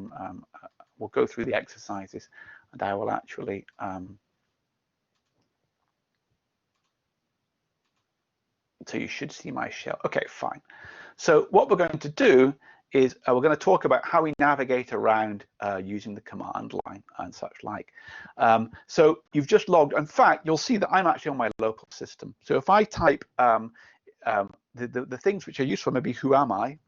we'll go through the exercises, and I will actually, so you should see my shell. Okay, fine. So what we're going to do is we're going to talk about how we navigate around using the command line and such like. So you've just logged. In fact, you'll see that I'm actually on my local system. So if I type the things which are useful, maybe who am I,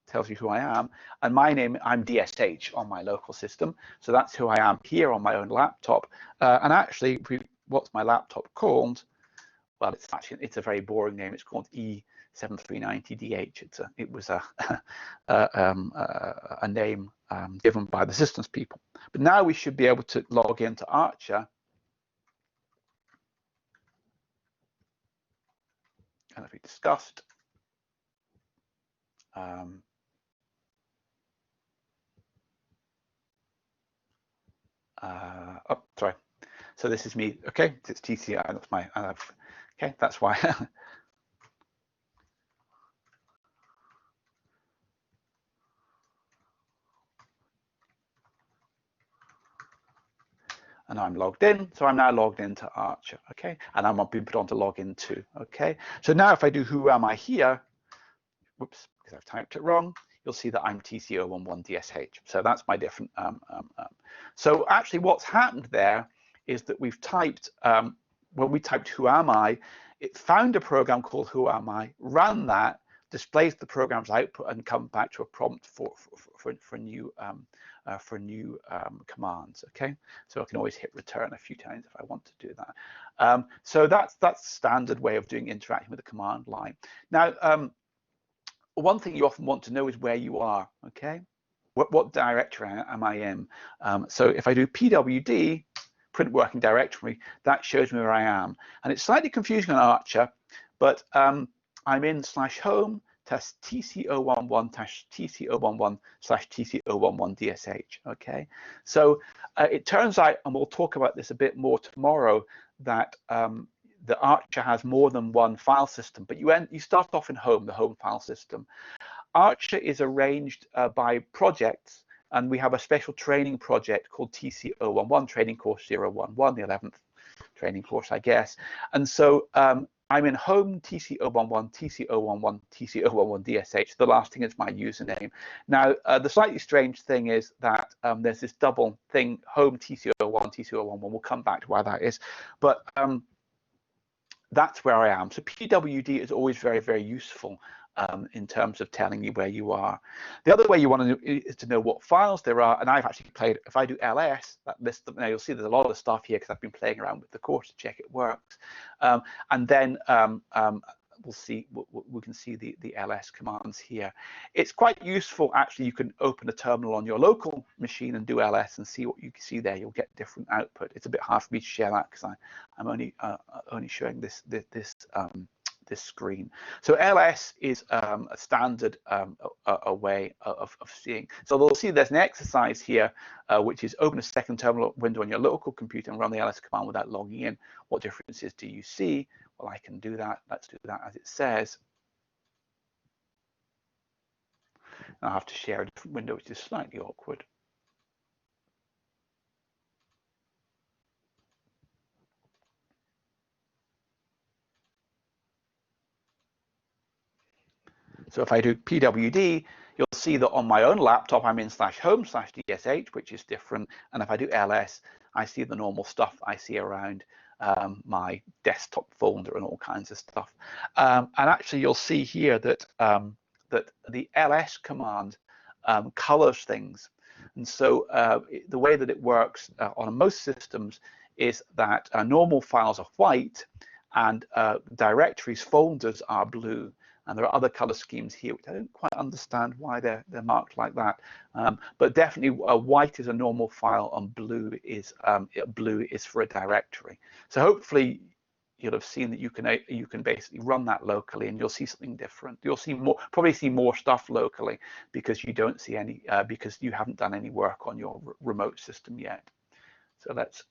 tells you who I am, and my name, I'm DSH on my local system. So that's who I am here on my own laptop. And actually, what's my laptop called? Well, it's a very boring name. It's called E7390DH. It was a name given by the systems people. But now we should be able to log into Archer. And as we discussed, oh, sorry. So this is me. Okay, it's TCI. That's my. Okay, that's why. And I'm logged in, so I'm now logged into Archer, okay? And I'm being put on to log in too, okay? So now if I do who am I here, whoops, because I've typed it wrong, you'll see that I'm TC011DSH. So that's my different, So actually what's happened there is that we've typed, when we typed who am I, it found a program called who am I, ran that, displays the program's output and come back to a prompt for new commands. Okay, so I can always hit return a few times if I want to do that. So that's standard way of doing interacting with the command line. Now, one thing you often want to know is where you are. Okay, what directory am I in? So if I do pwd print working directory, that shows me where I am, and it's slightly confusing on Archer, but I'm in /home tc011 tc011 tc011 dsh. Okay, so it turns out, and we'll talk about this a bit more tomorrow, that the Archer has more than one file system, but you start off in home, the home file system. Archer is arranged by projects, and we have a special training project called TC011, Training Course 011, the 11th training course, I guess. And so I'm in home TC011, TC011, TC011 DSH. The last thing is my username. Now, the slightly strange thing is that there's this double thing, home TC011, TC011. We'll come back to why that is. But that's where I am. So PWD is always very, very useful in terms of telling you where you are. The other way you want to know is to know what files there are, and I've actually played, if I do ls, that lists them. Now you'll see there's a lot of stuff here because I've been playing around with the course to check it works, and then we'll see, we can see the ls commands here. It's quite useful actually. You can open a terminal on your local machine and do ls and see what you can see there. You'll get different output. It's a bit hard for me to share that because I'm only showing this screen. So ls is a standard a way of seeing. So we'll see there's an exercise here, which is open a second terminal window on your local computer and run the ls command without logging in. What differences do you see? Well, I can do that. Let's do that as it says. And I'll have to share a different window, which is slightly awkward. So if I do pwd, you'll see that on my own laptop, I'm in /home /dsh, which is different. And if I do ls, I see the normal stuff I see around my desktop folder and all kinds of stuff. And actually, you'll see here that that the ls command colors things. And so the way that it works on most systems is that normal files are white and directories, folders are blue. And there are other color schemes here, which I don't quite understand why they're marked like that. But definitely, white is a normal file, and blue is for a directory. So hopefully, you'll have seen that you can basically run that locally, and you'll see something different. You'll see probably see more stuff locally because you don't see any because you haven't done any work on your remote system yet. So let's.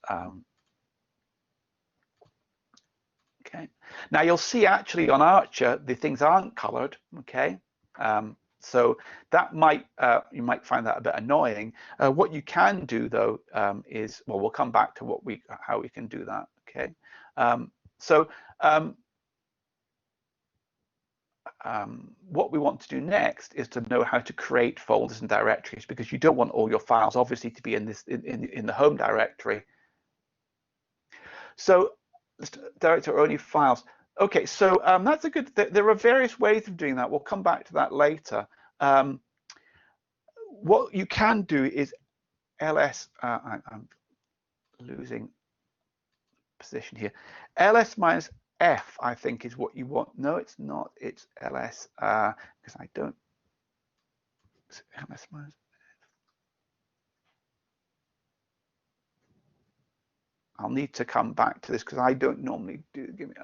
Okay. Now you'll see actually on Archer the things aren't colored. Okay, so that might you might find that a bit annoying. What you can do though is, well, we'll come back to how we can do that. Okay, what we want to do next is to know how to create folders and directories, because you don't want all your files obviously to be in this in the home directory. So directory only files. Okay, so that's a good. There are various ways of doing that. We'll come back to that later. What you can do is ls. I'm losing position here. ls minus f, I think, is what you want. No, it's not. It's ls because I don't. It's ls minus. I'll need to come back to this because I don't normally do. Give me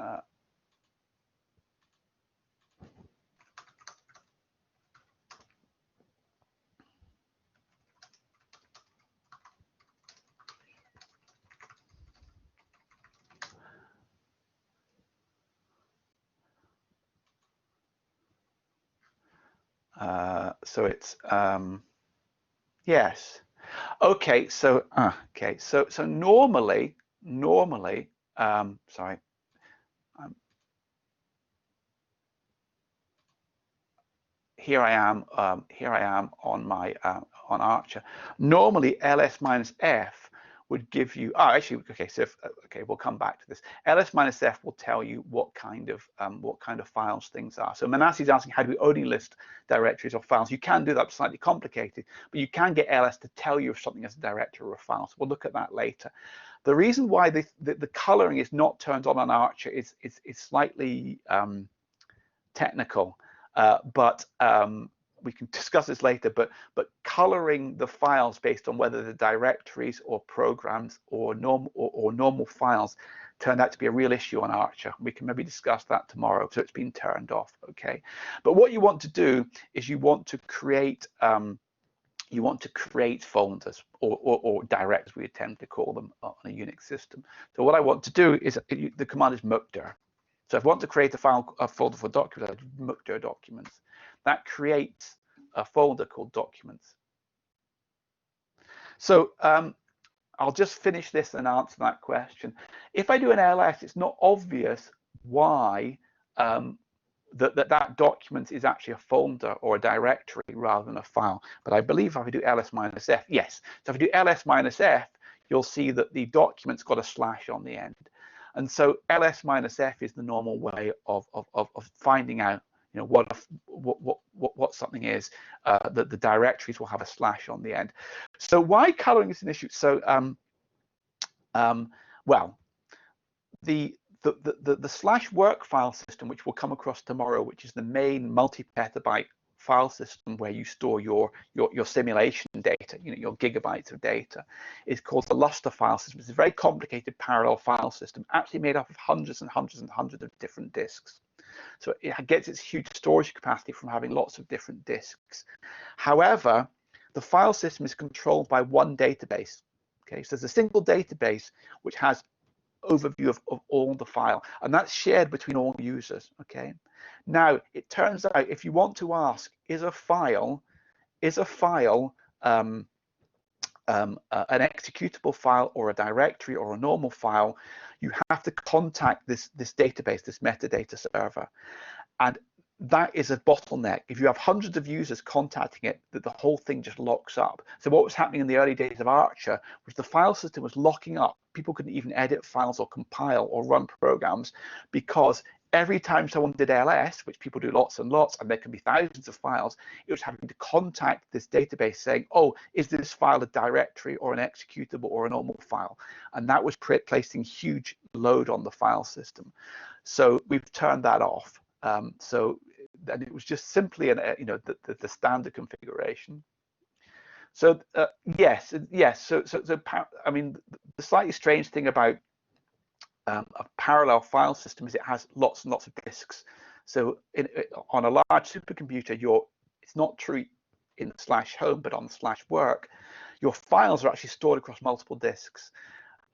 so it's yes. Okay, so so normally, sorry, here I am on my on Archer. Normally, ls minus f would give you, actually, okay, so okay, we'll come back to this. ls-f will tell you what kind of files things are. So Manasseh is asking, how do we only list directories or files? You can do that, slightly complicated, but you can get ls to tell you if something is a directory or a file. So we'll look at that later. The reason why the coloring is not turned on Archer is slightly technical, but we can discuss this later, but coloring the files based on whether the directories or programs or normal files turned out to be a real issue on Archer. We can maybe discuss that tomorrow. So it's been turned off, okay? But what you want to do is you want to create folders or directories, we tend to call them on a Unix system. So what I want to do is the command is mkdir. So if I want to create a folder for documents, I do mkdir documents. That creates a folder called documents. So I'll just finish this and answer that question. If I do an ls, it's not obvious why that document is actually a folder or a directory rather than a file. But I believe if I do ls-f, yes. So if I do ls-f, you'll see that the document's got a slash on the end. And so ls-f is the normal way of finding out, you know, what something is. That the directories will have a slash on the end. So why coloring is an issue? So well, the slash work file system, which we'll come across tomorrow, which is the main multi-petabyte file system where you store your simulation data, you know, your gigabytes of data, is called the Lustre file system. It's a very complicated parallel file system, actually made up of hundreds and hundreds and hundreds of different disks. So it gets its huge storage capacity from having lots of different disks. However, the file system is controlled by one database. Okay, so there's a single database which has overview of all the file, and that's shared between all users. Okay, now it turns out if you want to ask, is a file an executable file or a directory or a normal file, you have to contact this database, this metadata server, and that is a bottleneck. If you have hundreds of users contacting it, that the whole thing just locks up. So what was happening in the early days of Archer was the file system was locking up. People couldn't even edit files or compile or run programs because every time someone did ls, which people do lots and lots, and there can be thousands of files, it was having to contact this database saying, oh, is this file a directory or an executable or a normal file? And that was placing huge load on the file system. So we've turned that off. So then it was just simply the standard configuration. So yes. So I mean, the slightly strange thing about a parallel file system is it has lots and lots of disks. So on a large supercomputer, it's not true in /home, but on /work, your files are actually stored across multiple disks.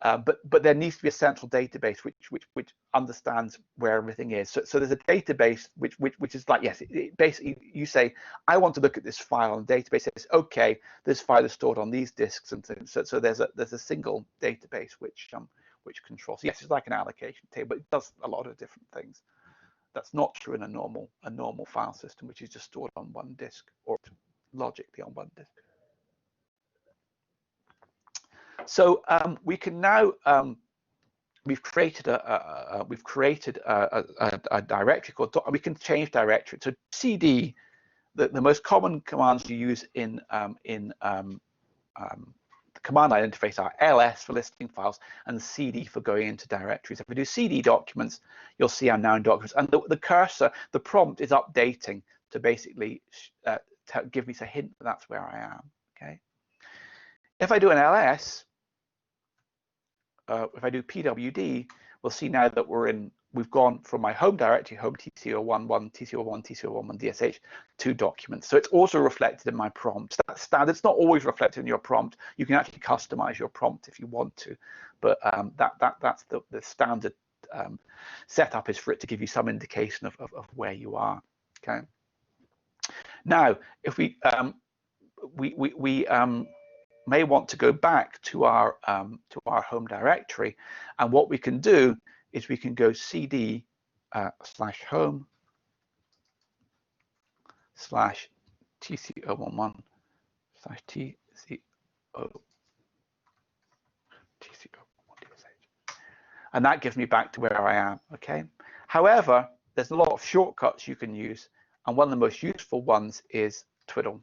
But there needs to be a central database which understands where everything is. So there's a database which is like, yes, basically you say, I want to look at this file, and the database says, okay, this file is stored on these disks, and so there's a single database which controls. Yes, it's like an allocation table. It does a lot of different things. That's not true in a normal file system, which is just stored on one disk or logically on one disk. So we can now we've created a directory called. We can change directory. So CD, the most common commands you use in the command line interface are ls for listing files and CD for going into directories. If we do CD documents, you'll see I'm now in documents, and the cursor, the prompt is updating to basically give me a hint that that's where I am. Okay. If I do an ls, if I do pwd, we'll see now that we've gone from my home directory, home TC011, TC011, TC011 DSH, to documents. So it's also reflected in my prompt. That's standard. It's not always reflected in your prompt. You can actually customize your prompt if you want to, but that's the standard setup, is for it to give you some indication of where you are. Okay. Now, if we may want to go back to our home directory, and what we can do is we can go cd /home /tc011 /tc0. and that gives me back to where I am, okay? However, there's a lot of shortcuts you can use, and one of the most useful ones is twiddle.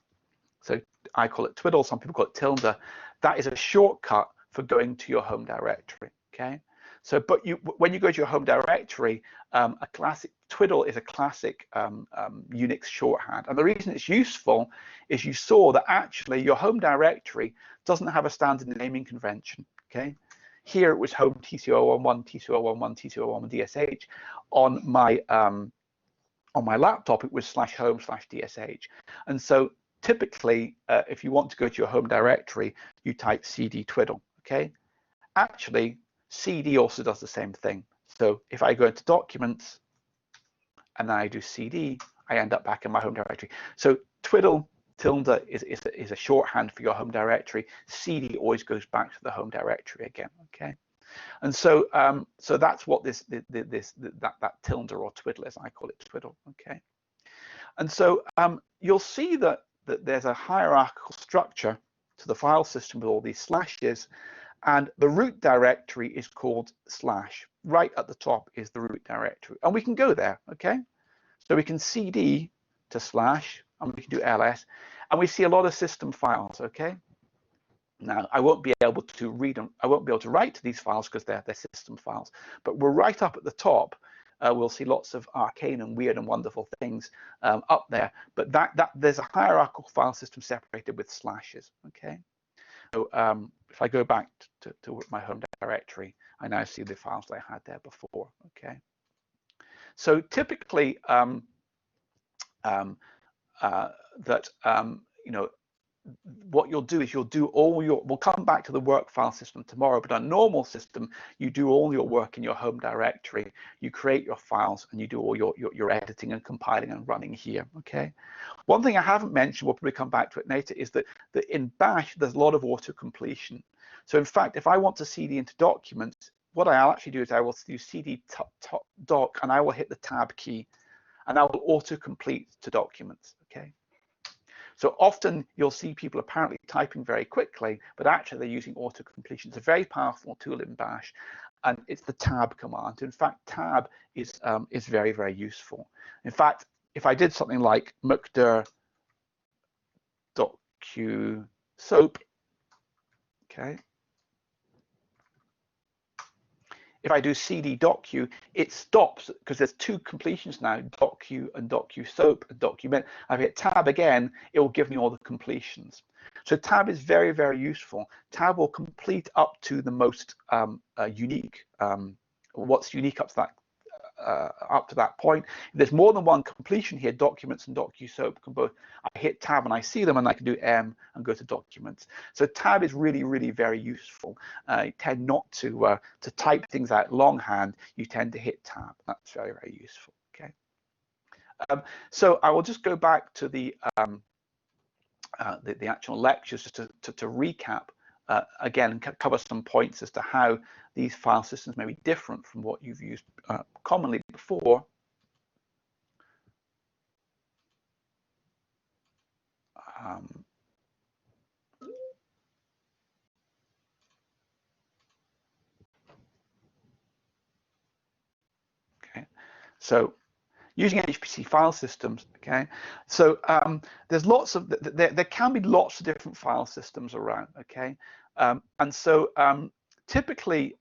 So I call it twiddle, some people call it tilde. That is a shortcut for going to your home directory, okay? So, but when you go to your home directory, a classic twiddle is a classic Unix shorthand. And the reason it's useful is you saw that actually your home directory doesn't have a standard naming convention, okay? Here it was home TC011, TC011, TC011, DSH. On my laptop, it was /home/DSH. And so typically, if you want to go to your home directory, you type cd twiddle, okay? Actually, cd also does the same thing. So if I go into documents and then I do cd, I end up back in my home directory. So twiddle tilde is a shorthand for your home directory. Cd always goes back to the home directory again, okay? And so so that's what that tilde or twiddle is. I call it twiddle, okay? And so you'll see that there's a hierarchical structure to the file system with all these slashes, and the root directory is called /. Right at the top is the root directory, and we can go there, okay? So we can cd to / and we can do ls, and we see a lot of system files, okay? Now, I won't be able to read them, I won't be able to write to these files because they're system files, but we're right up at the top. We'll see lots of arcane and weird and wonderful things up there, but there's a hierarchical file system separated with slashes, okay? So if I go back to my home directory, I now see the files that I had there before, okay? So typically, you know, what you'll do is you'll do all your, we'll come back to the work file system tomorrow, but on a normal system, you do all your work in your home directory, you create your files, and you do all your editing and compiling and running here, okay? One thing I haven't mentioned, we'll probably come back to it later, is that in Bash, there's a lot of auto-completion. So in fact, if I want to cd into documents, what I'll actually do is I will do cd doc, and I will hit the tab key, and I will auto-complete to documents, okay? So often you'll see people apparently typing very quickly, but actually they're using auto-completion. It's a very powerful tool in Bash, and it's the tab command. In fact, tab is very, very useful. In fact, if I did something like mkdir .q soap, okay, if I do cd .q, it stops because there's two completions now, .q and .q soap and document. If I hit tab again, it will give me all the completions. So tab is very, very useful. Tab will complete up to the most unique, what's unique up to that point. If there's more than one completion here, documents and .q soap can both, I hit tab and I see them, and I can do M and go to documents. So tab is really, really very useful. You tend not to type things out longhand, you tend to hit tab. That's very, very useful, okay? So I will just go back to the actual lectures just to recap again and cover some points as to how these file systems may be different from what you've used commonly before. Okay, so using HPC file systems, okay, so there's lots of, there can be lots of different file systems around, okay, and so typically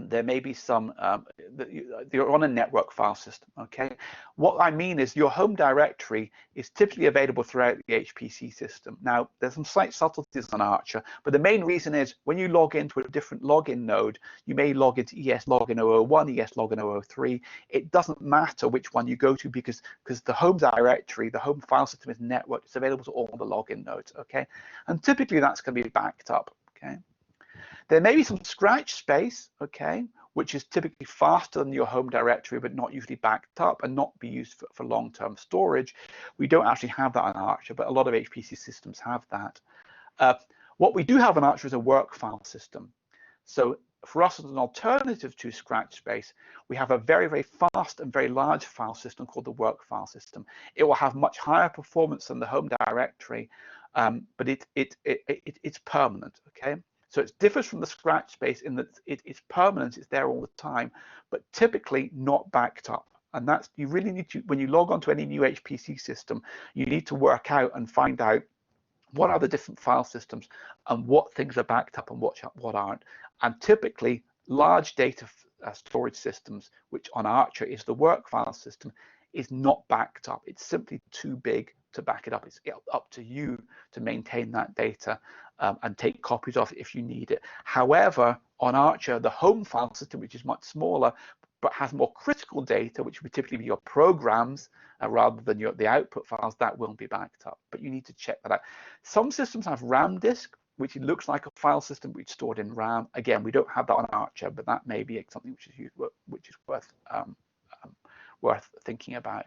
there may be some, you're on a network file system, okay? What I mean is your home directory is typically available throughout the HPC system. Now, there's some slight subtleties on Archer, but the main reason is when you log into a different login node, you may log into ES login 001, ES login 003. It doesn't matter which one you go to because the home directory, the home file system is networked. It's available to all the login nodes, okay? And typically that's going to be backed up, okay? There may be some scratch space, okay, which is typically faster than your home directory, but not usually backed up and not be used for long-term storage. We don't actually have that on Archer, but a lot of HPC systems have that. What we do have on Archer is a work file system. So for us as an alternative to scratch space, we have a very, very fast and very large file system called the work file system. It will have much higher performance than the home directory, but it's permanent, okay? So it differs from the scratch space in that it's permanent, it's there all the time, but typically not backed up. And that's, you really need to, when you log on to any new HPC system, you need to work out and find out what are the different file systems and what things are backed up and what aren't. And typically large data storage systems, which on Archer is the work file system, is not backed up. It's simply too big to back it up. It's up to you to maintain that data and take copies of it if you need it. However, on Archer, the home file system, which is much smaller, but has more critical data, which would typically be your programs rather than the output files, that will be backed up. But you need to check that out. Some systems have RAM disk, which looks like a file system which is stored in RAM. Again, we don't have that on Archer, but that may be something which is worth thinking about.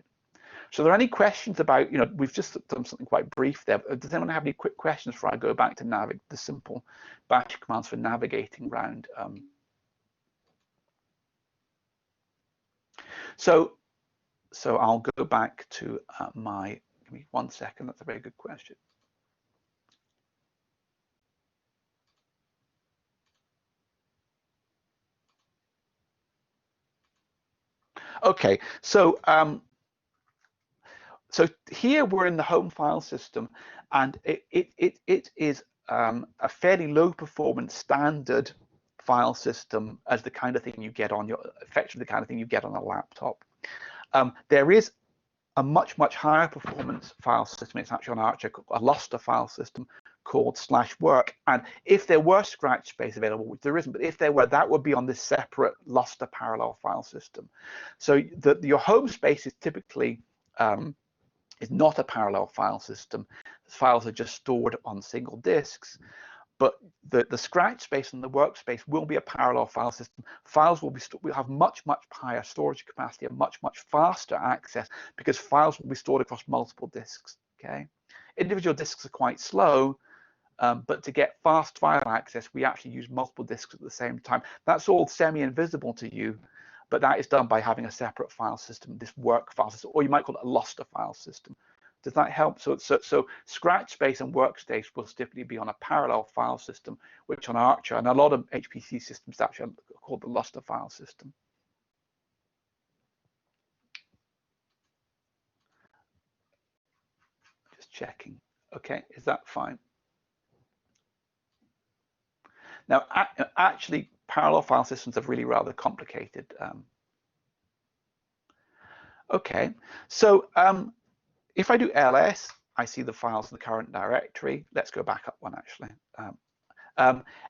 So, are there any questions about, we've just done something quite brief there. Does anyone have any quick questions before I go back to the simple bash commands for navigating around? So I'll go back to give me 1 second. That's a very good question. Okay, so here we're in the home file system, and it is a fairly low performance standard file system as the kind of thing you get on effectively the kind of thing you get on a laptop. There is a much higher performance file system. It's actually on Archer, a Lustre file system called /work. And if there were scratch space available, which there isn't, but if there were, that would be on this separate Lustre parallel file system. So your home space is typically is not a parallel file system. The files are just stored on single disks. But the scratch space and the workspace will be a parallel file system. Files will have much higher storage capacity and much faster access because files will be stored across multiple disks. Okay, individual disks are quite slow, but to get fast file access, we actually use multiple disks at the same time. That's all semi-invisible to you, but that is done by having a separate file system, this work file system, or you might call it a Lustre file system. Does that help? So scratch space and workspace will typically be on a parallel file system, which on Archer and a lot of HPC systems actually are called the Lustre file system. Just checking. Okay, is that fine? Now, actually, parallel file systems are really rather complicated. Okay, so if I do ls, I see the files in the current directory. Let's go back up one, actually.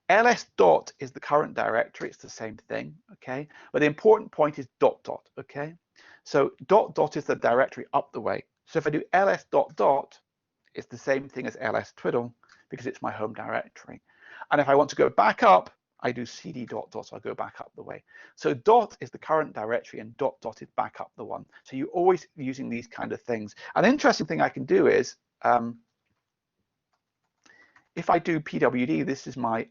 ls dot is the current directory. It's the same thing, okay? But the important point is dot dot, okay? So dot dot is the directory up the way. So if I do ls dot dot, it's the same thing as ls twiddle because it's my home directory. And if I want to go back up, I do cd dot dot, so I go back up the way. So dot is the current directory and dot dot is back up the one. So you're always using these kind of things. An interesting thing I can do is, if I do pwd, this is my,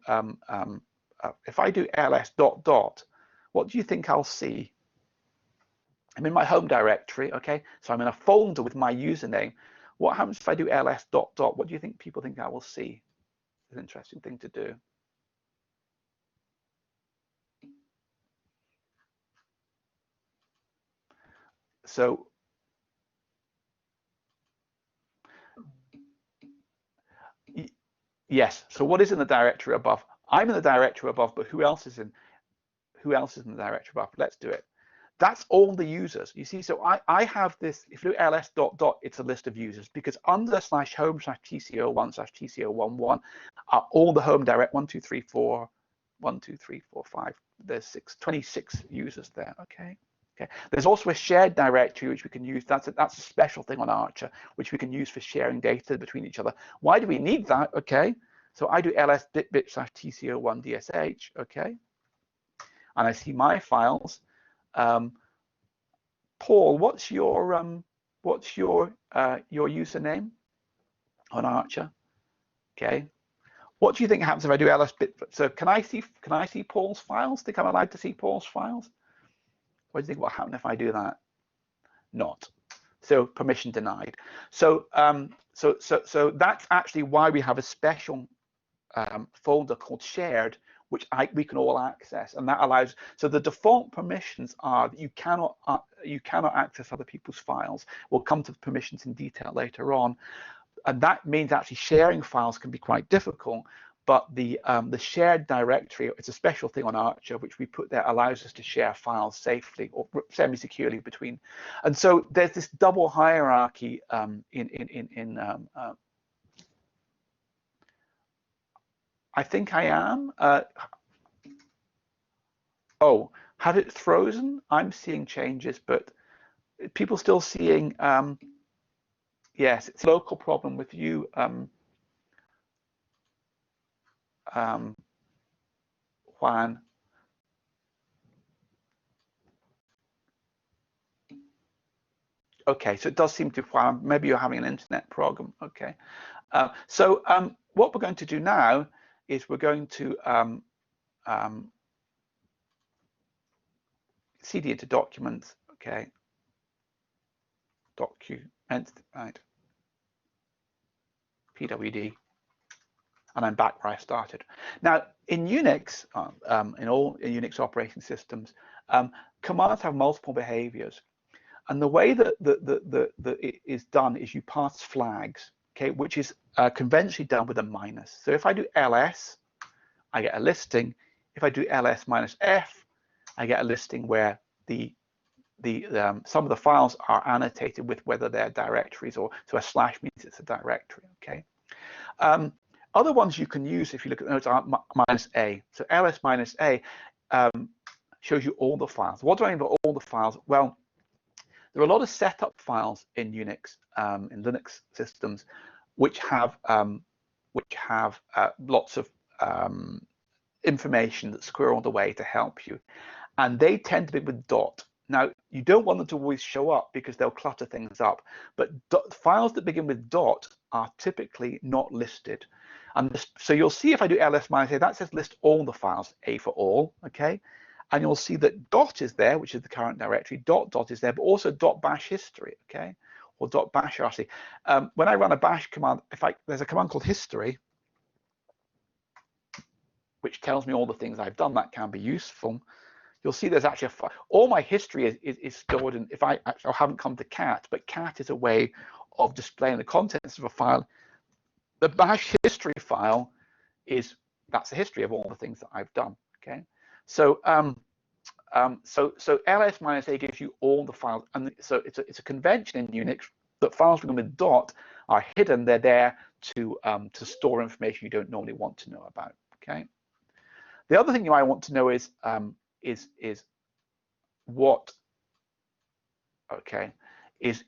if I do ls dot dot, what do you think I'll see? I'm in my home directory, okay? So I'm in a folder with my username. What happens if I do ls dot dot? What do you think people think I will see? It's an interesting thing to do. So yes, so what is in the directory above? I'm in the directory above, but who else is in the directory above? Let's do it. That's all the users. You see, so I have this, if you do ls dot dot, it's a list of users because under /home/tco1/tco11 are all the home direct 1, 2, 3, 4, 1, 2, 3, 4, 5. There's 26 users there, okay? Okay. There's also a shared directory which we can use. That's a special thing on Archer, which we can use for sharing data between each other. Why do we need that? Okay, so I do ls bit/tco1dsh. Okay, and I see my files. Paul, what's your username on Archer? Okay, what do you think happens if I do ls bit? So can I see Paul's files? Think I'm allowed to see Paul's files? What do you think will happen if I do that? Not. So permission denied. So so that's actually why we have a special folder called shared, which we can all access, and that allows. So the default permissions are that you cannot access other people's files. We'll come to the permissions in detail later on, and that means actually sharing files can be quite difficult. But the shared directory, it's a special thing on Archer which we put there, allows us to share files safely or semi-securely between. And so there's this double hierarchy I think I am. Oh, had it frozen? I'm seeing changes, but people still seeing. Yes, it's a local problem with you, Juan. Okay, so it does seem to, Juan, maybe you're having an internet problem. Okay, so what we're going to do now is we're going to cd into documents. Okay, document, right, pwd, and I'm back where I started. Now in Unix, in all Unix operating systems, commands have multiple behaviors, and the way that it is done is you pass flags, okay, which is conventionally done with a minus. So if I do ls, I get a listing. If I do ls minus f, I get a listing where some of the files are annotated with whether they're directories, or so a slash means it's a directory. Okay. Other ones you can use, if you look at the notes, are minus a. So ls minus a shows you all the files. What do I mean by all the files? Well, there are a lot of setup files in Unix, in Linux systems, which have lots of information that's squirreled away to help you, and they tend to be with dot. Now, you don't want them to always show up because they'll clutter things up, but files that begin with dot are typically not listed. And so you'll see if I do ls minus a, that says list all the files, a for all, okay? And you'll see that dot is there, which is the current directory, dot is there, but also .bash history, okay? Or .bash rc. When I run a bash command, there's a command called history, which tells me all the things I've done that can be useful. You'll see there's actually all my history is stored in, I haven't come to cat, but cat is a way of displaying the contents of a file. The bash history file that's the history of all the things that I've done. Okay, so so ls minus a gives you all the files, and so it's a convention in Unix that files begin with dot are hidden. They're there to store information you don't normally want to know about. Okay. The other thing you might want to know is what, okay, is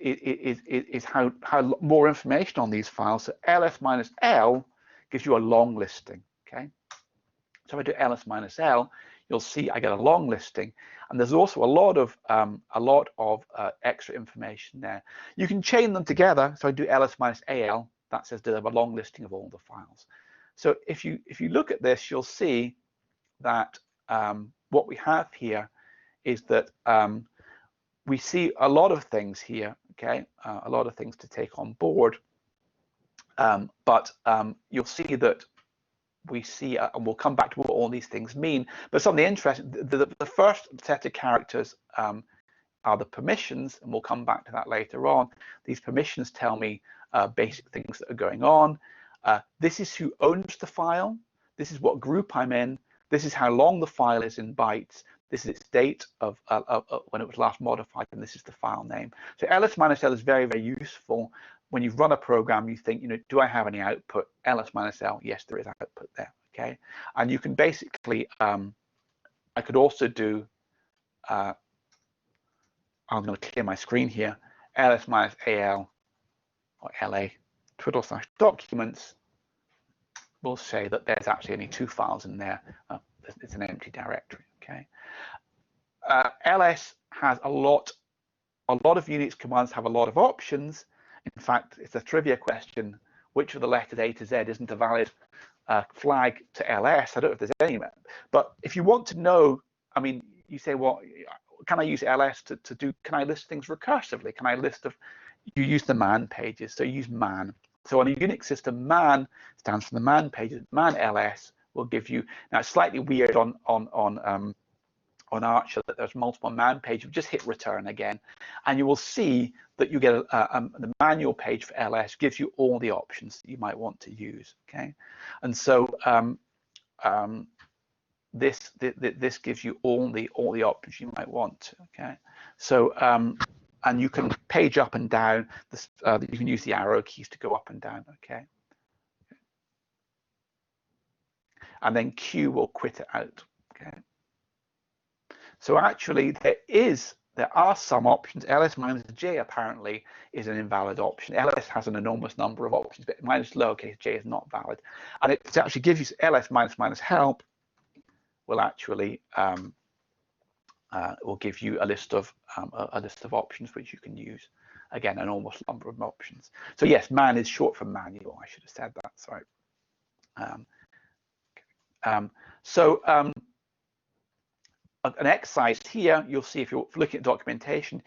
how more information on these files. So ls minus l gives you a long listing. Okay, so if I do ls minus l, you'll see I get a long listing, and there's also a lot of extra information there. You can chain them together. So I do ls minus al, that says deliver a long listing of all the files. So if you look at this, you'll see that what we have here is that we see a lot of things here, okay, a lot of things to take on board, but you'll see that we see, and we'll come back to what all these things mean, but something interesting, the first set of characters are the permissions, and we'll come back to that later on. These permissions tell me basic things that are going on. This is who owns the file. This is what group I'm in. This is how long the file is in bytes. This is its date of when it was last modified, and this is the file name. So ls minus l is very, very useful. When you run a program, you think, do I have any output? ls minus l, yes, there is output there, okay? And you can basically, I could also do, I'm going to clear my screen here, ls minus al, or la, /documents, will say that there's actually only 2 files in there. It's an empty directory, okay? ls has a lot of Unix commands have a lot of options. In fact, it's a trivia question, which of the letters A to Z isn't a valid flag to ls? I don't know if there's any, but if you want to know, I mean, you say, well, can I use ls to do, can I list things recursively? Can I list you use the man pages, so you use man. So on a Unix system, man stands for the man page. Man ls will give you, now it's slightly weird on Archer that there's multiple man pages. Just hit return again, and you will see that you get the manual page for ls gives you all the options that you might want to use. Okay, and so this gives you all the options you might want. Okay, so and you can page up and down. This, you can use the arrow keys to go up and down. Okay, and then Q will quit it out. Okay, so actually there are some options. ls minus j apparently is an invalid option. ls has an enormous number of options, but minus lowercase j is not valid, and it actually gives you ls minus help will actually will give you a list of options which you can use. Again, an enormous number of options. So yes, man is short for manual. I should have said that. Sorry. An exercise here, you'll see if you're looking at documentation,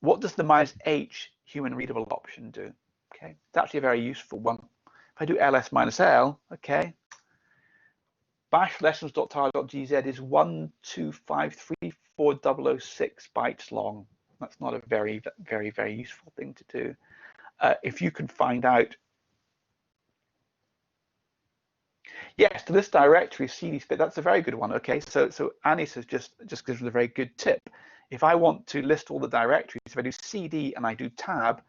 what does the -h human readable option do? Okay, it's actually a very useful one. If I do ls -l, okay, bash lessons.tar.gz is 1253406 bytes long. That's not a very useful thing to do. If you can find out, yes, to this directory cd spit, that's a very good one. Okay, so Anis has just gives us a very good tip. If I want to list all the directories, if I do cd and I do tab,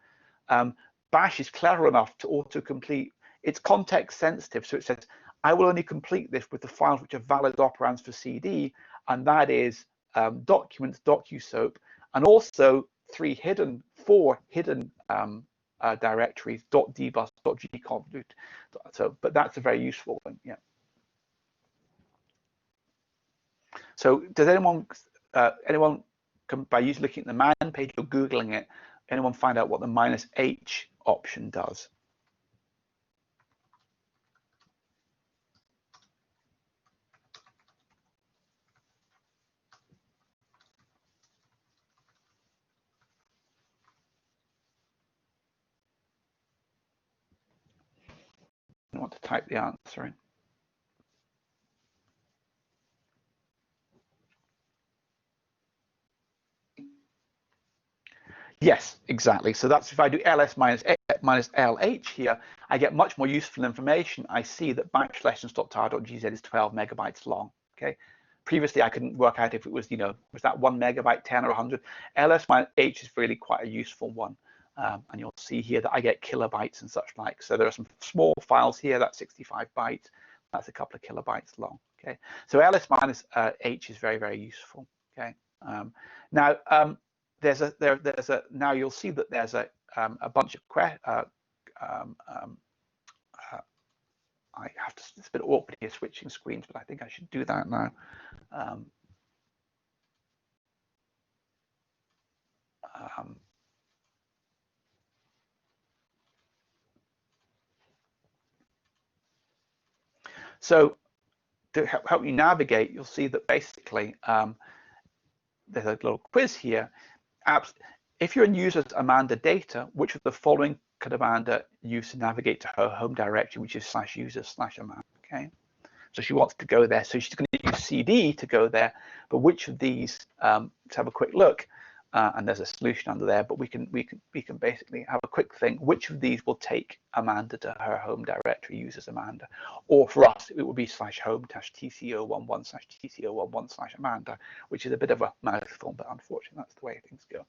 bash is clever enough to autocomplete. It's context sensitive, so it says I will only complete this with the files which are valid operands for cd, and that is documents, docusoap, and also four hidden directories, .dbus, .gconvolute. So, but that's a very useful one, yeah. So, does anyone by looking at the man page or googling it, anyone find out what the -h option does? I want to type the answer in. Yes, exactly. So that's if I do ls minus lh here, I get much more useful information. I see that /lessons.tar.gz is 12 megabytes long. Okay. Previously, I couldn't work out if it was, was that 1 megabyte, 10 or 100. ls minus h is really quite a useful one. And you'll see here that I get kilobytes and such like. So there are some small files here. That's 65 bytes. That's a couple of kilobytes long. Okay. So ls minus h is very useful. Okay. Now now you'll see that there's a bunch of I have to. It's a bit awkward here switching screens, but I think I should do that now. So to help you navigate, you'll see that basically there's a little quiz here. If you're in users Amanda data, which of the following could Amanda use to navigate to her home directory, which is /users/Amanda? Okay, so she wants to go there, so she's going to use cd to go there. But which of these? Let's have a quick look, and there's a solution under there. But we can basically have a quick think. Which of these will take Amanda to her home directory, users Amanda? Or for us, it would be /home-tco11/tco11/Amanda, which is a bit of a mouthful, but unfortunately, that's the way things go.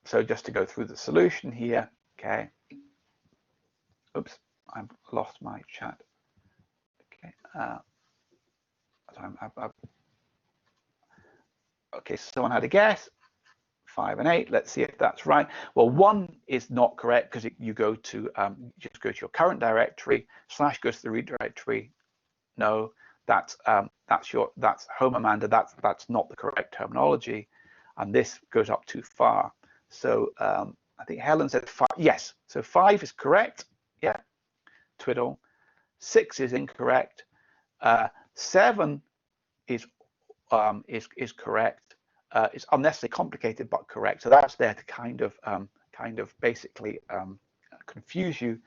So just to go through the solution here, okay. Oops, I've lost my chat. Okay. Okay, so someone had a guess. 5 and 8. Let's see if that's right. Well, 1 is not correct because you go to just go to your current directory / goes to the root directory. No, that's home Amanda. That's not the correct terminology, and this goes up too far. So I think Helen said 5. Yes, so 5 is correct. Yeah, twiddle. 6 is incorrect. 7 is correct. It's unnecessarily complicated but correct. So that's there to kind of basically confuse you.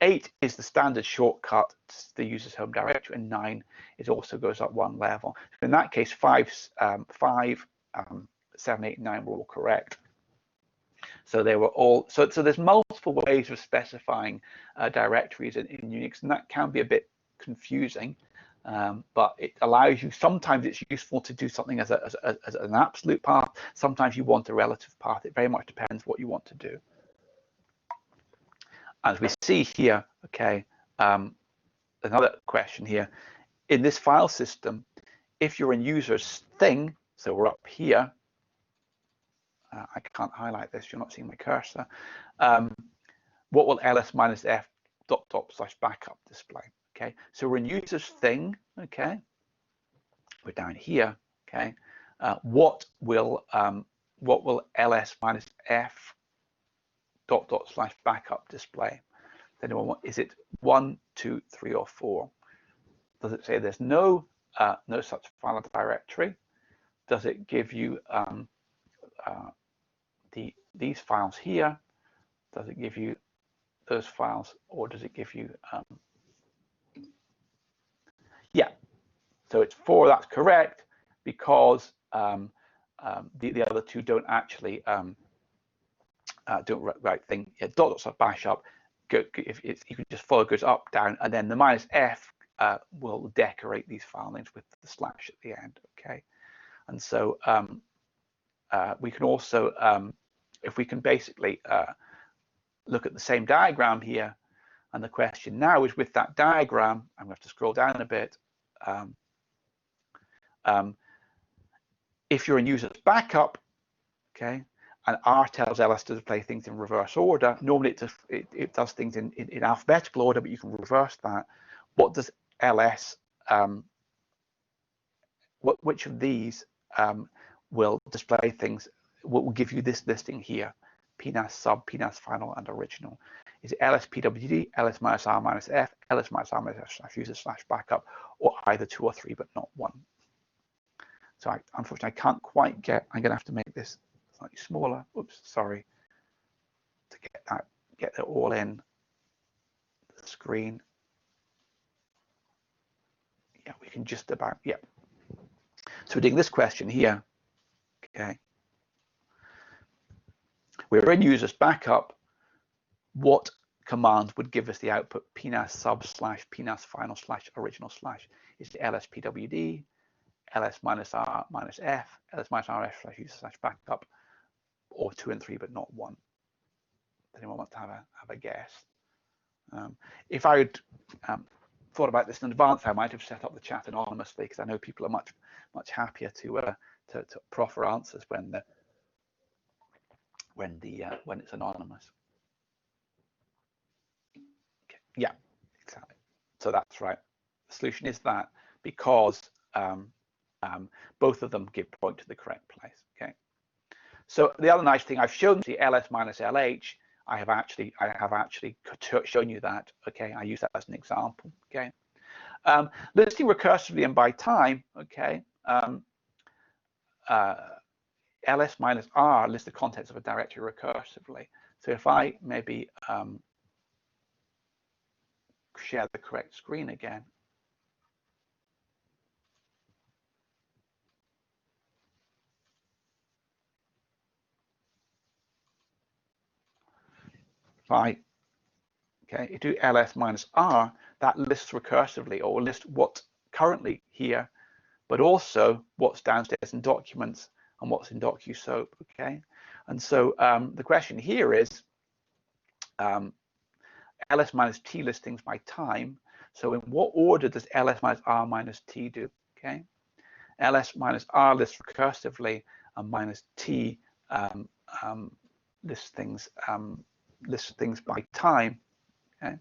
8 is the standard shortcut to the user's home directory, and 9 it also goes up one level. In that case, 5, 7, 8, 9 were all correct. So they were all so there's multiple ways of specifying directories in Unix, and that can be a bit confusing. But it allows you, sometimes it's useful to do something as an absolute path, sometimes you want a relative path. It very much depends what you want to do. As we see here, okay, another question here. In this file system, if you're in user's thing, so we're up here, I can't highlight this, you're not seeing my cursor, what will ls-f ... backup display? Okay, so we're in user's thing, okay, we're down here, okay, what will ls-f ... backup display? Does anyone want, is it 1, 2, 3, or 4? Does it say there's no such file directory? Does it give you these files here? Does it give you those files, or does it give you yeah, so it's 4. That's correct, because the other two don't actually don't right thing. Yeah, /bash up. If you can just follow, goes up, down, and then the -f will decorate these file names with the slash at the end. Okay, and so we can also, if we can basically look at the same diagram here, and the question now is, with that diagram, I'm going to have to scroll down a bit. If you're in user's backup, okay, and R tells ls to display things in reverse order, normally it does things in alphabetical order, but you can reverse that. What does ls, which of these will display things, will give you this listing here: PNAS sub, PNAS final, and original? Is it ls-pwd, ls-r-f, ls-r-f/user/backup, or either 2 or 3 but not 1? So unfortunately I can't quite get, I'm going to have to make this slightly smaller. Oops, sorry. To get it all in the screen. Yeah, we can just about, yeah. So we're doing this question here. Okay. We're in user's backup. What command would give us the output PNAS sub / PNAS final / original / is it ls-pwd, ls-r-f, ls-r-f/user/backup, or 2 and 3 but not 1? Does anyone want to have a guess? If I had thought about this in advance, I might have set up the chat anonymously, because I know people are much happier to proffer answers when it's anonymous. Okay. Yeah, exactly. So that's right. The solution is that, because both of them point to the correct place. Okay. So the other nice thing, I've shown the ls-lh. I have actually shown you that. Okay, I use that as an example. Okay, listing recursively and by time. Okay, ls-r lists the contents of a directory recursively. So if I maybe share the correct screen again. If I do ls-r, that lists recursively, or lists what's currently here, but also what's downstairs in documents and what's in DocuSoap. Okay, and so the question here is ls-t listings by time. So in what order does ls-r-t do? Okay, ls-r lists recursively, and -t lists things by time. Okay,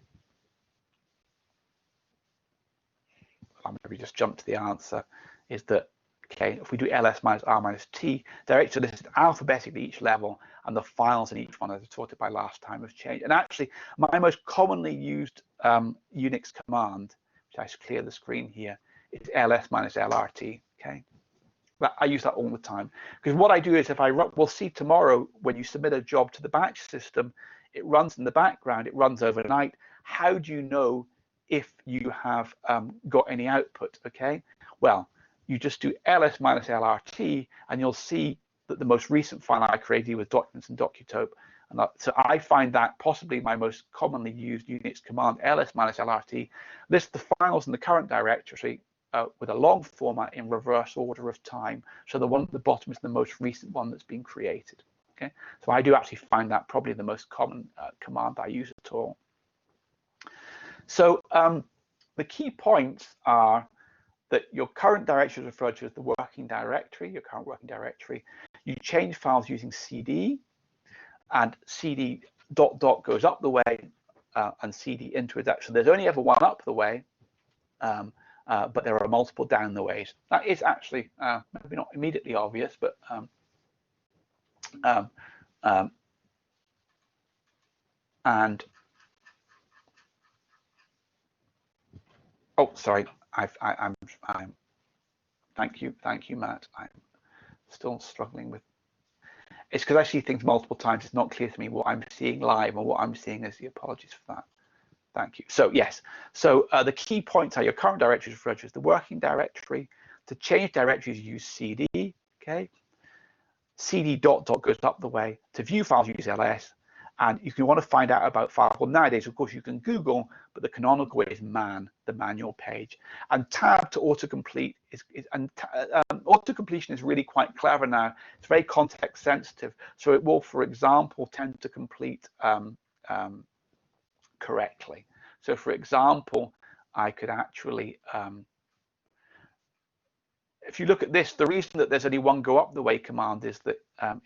I'll maybe just jump to the answer. Is that Okay, if we do ls minus r minus t, directories are listed alphabetically each level, and the files in each one, as I sorted by last time, have changed. And actually, my most commonly used Unix command, which I should clear the screen here, is ls minus lrt. Okay, I use that all the time, because what I do is, if we'll see tomorrow when you submit a job to the batch system, it runs in the background, it runs overnight. How do you know if you have got any output? Okay, well, you just do ls minus lrt, and you'll see that the most recent file I created was documents and docutope. And so I find that possibly my most commonly used Unix command, ls minus lrt, lists the files in the current directory with a long format in reverse order of time. So the one at the bottom is the most recent one that's been created. Okay, so I do actually find that probably the most common command I use at all. So the key points are that your current directory is referred to as the working directory, your current working directory. You change files using cd, and cd ... goes up the way, and cd into it. So there's only ever one up the way, but there are multiple down the ways. That is actually maybe not immediately obvious, but and oh, sorry, I'm thank you, Matt. I'm still struggling with. It's because I see things multiple times. It's not clear to me what I'm seeing live and what I'm seeing as the apologies for that. Thank you. So yes, so the key points are your current directory is referred to as the working directory. To change directories, use cd. Okay, cd ... goes up the way. To view files, use ls. And if you want to find out about files, well, nowadays, of course, you can Google, but the canonical way is man, the manual page. And tab to autocomplete autocompletion is really quite clever now. It's very context sensitive. So it will, for example, tend to complete correctly. So for example, I could actually, if you look at this, the reason that there's only one go up the way command is that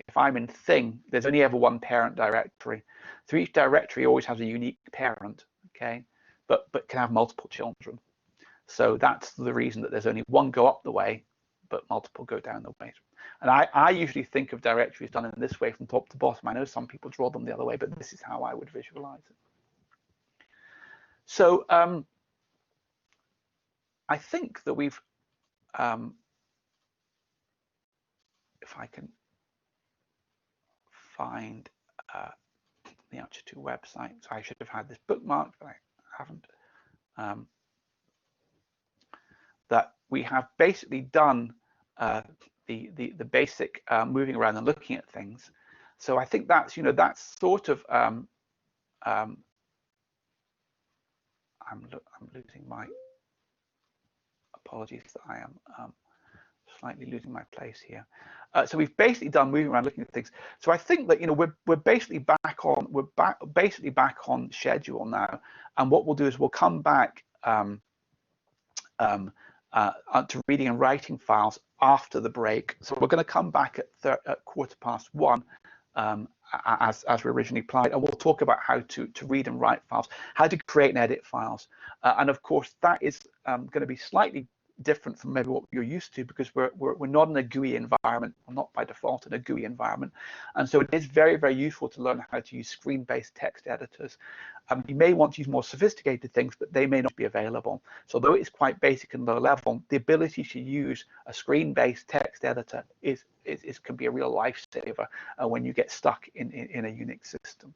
if I'm in thing, there's only ever one parent directory. So each directory always has a unique parent, okay, but can have multiple children. So that's the reason that there's only one go up the way, but multiple go down the way. And I usually think of directories done in this way from top to bottom. I know some people draw them the other way, but this is how I would visualize it. So I think that we've if I can find the ARCHER2 website. So I should have had this bookmarked, but I haven't. That we have basically done the basic moving around and looking at things. So I think that's, you know, that's sort of I'm losing my apologies that I am slightly losing my place here. So we've basically done moving around looking at things. So I think that, you know, we're basically back on schedule now. And what we'll do is we'll come back to reading and writing files after the break. So we're going to come back at 1:15 as we originally planned, and we'll talk about how to read and write files, how to create and edit files, and of course that is going to be slightly different from maybe what you're used to, because we're not in a GUI environment, or not by default in a GUI environment, and so it is very, very useful to learn how to use screen-based text editors. You may want to use more sophisticated things, but they may not be available. So although it's quite basic and low level, the ability to use a screen-based text editor can be a real lifesaver when you get stuck in a Unix system.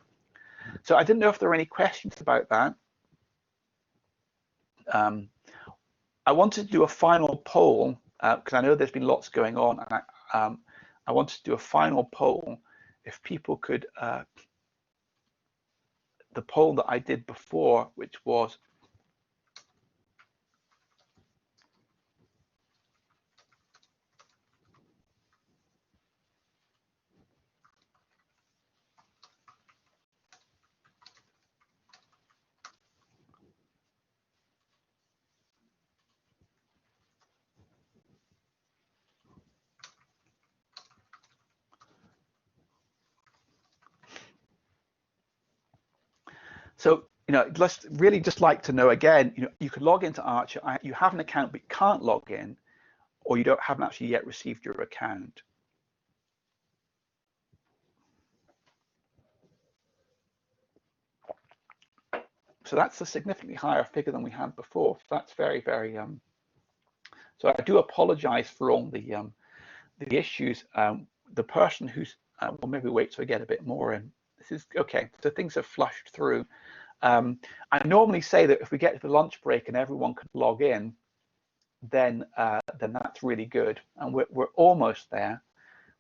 So I didn't know if there were any questions about that. I wanted to do a final poll because I know there's been lots going on, and I wanted to do a final poll. If people could, the poll that I did before, which was so, you know, let's really just like to know again, you know, you could log into Archer, you have an account but can't log in. or you haven't actually yet received your account. So that's a significantly higher figure than we had before. So that's very, very. So I do apologise for all the issues. The person who's well, maybe wait till we get a bit more in. This is okay. So things have flushed through. I normally say that if we get to the lunch break and everyone can log in, then that's really good, and we're almost there.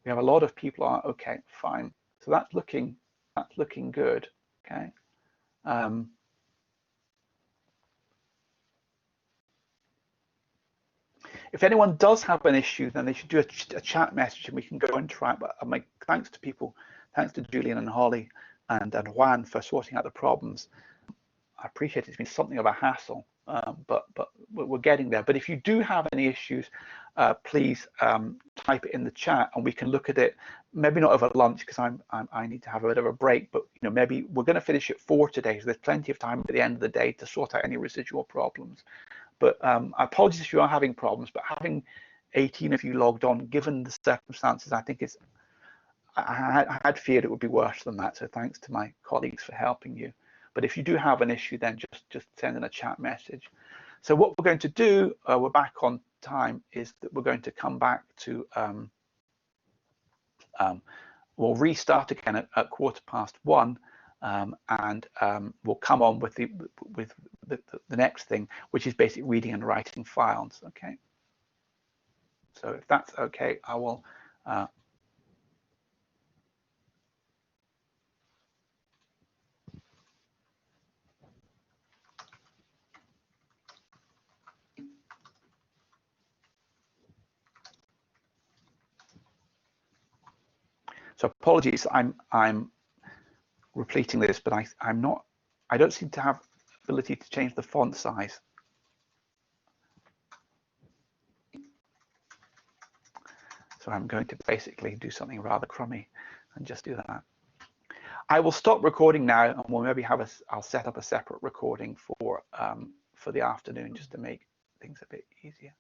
We have a lot of people are okay, fine. So that's looking good. Okay. If anyone does have an issue, then they should do a chat message and we can go and try it. But my thanks to people, thanks to Julian and Holly and Juan for sorting out the problems. I appreciate it's been something of a hassle, but we're getting there. But if you do have any issues, please type it in the chat and we can look at it. Maybe not over lunch because I need to have a bit of a break. But you know, maybe we're going to finish at 4 today, so there's plenty of time at the end of the day to sort out any residual problems. But apologies if you are having problems, but having 18 of you logged on, given the circumstances, I think I had feared it would be worse than that. So thanks to my colleagues for helping you. But if you do have an issue, then just send in a chat message. So what we're going to do, we're back on time, is that we're going to come back to, we'll restart again at 1:15, and we'll come on with the next thing, which is basically reading and writing files. Okay. So if that's okay, I will. So apologies, I'm repeating this, but I don't seem to have ability to change the font size. So I'm going to basically do something rather crummy and just do that. I will stop recording now, and we'll maybe I'll set up a separate recording for the afternoon just to make things a bit easier.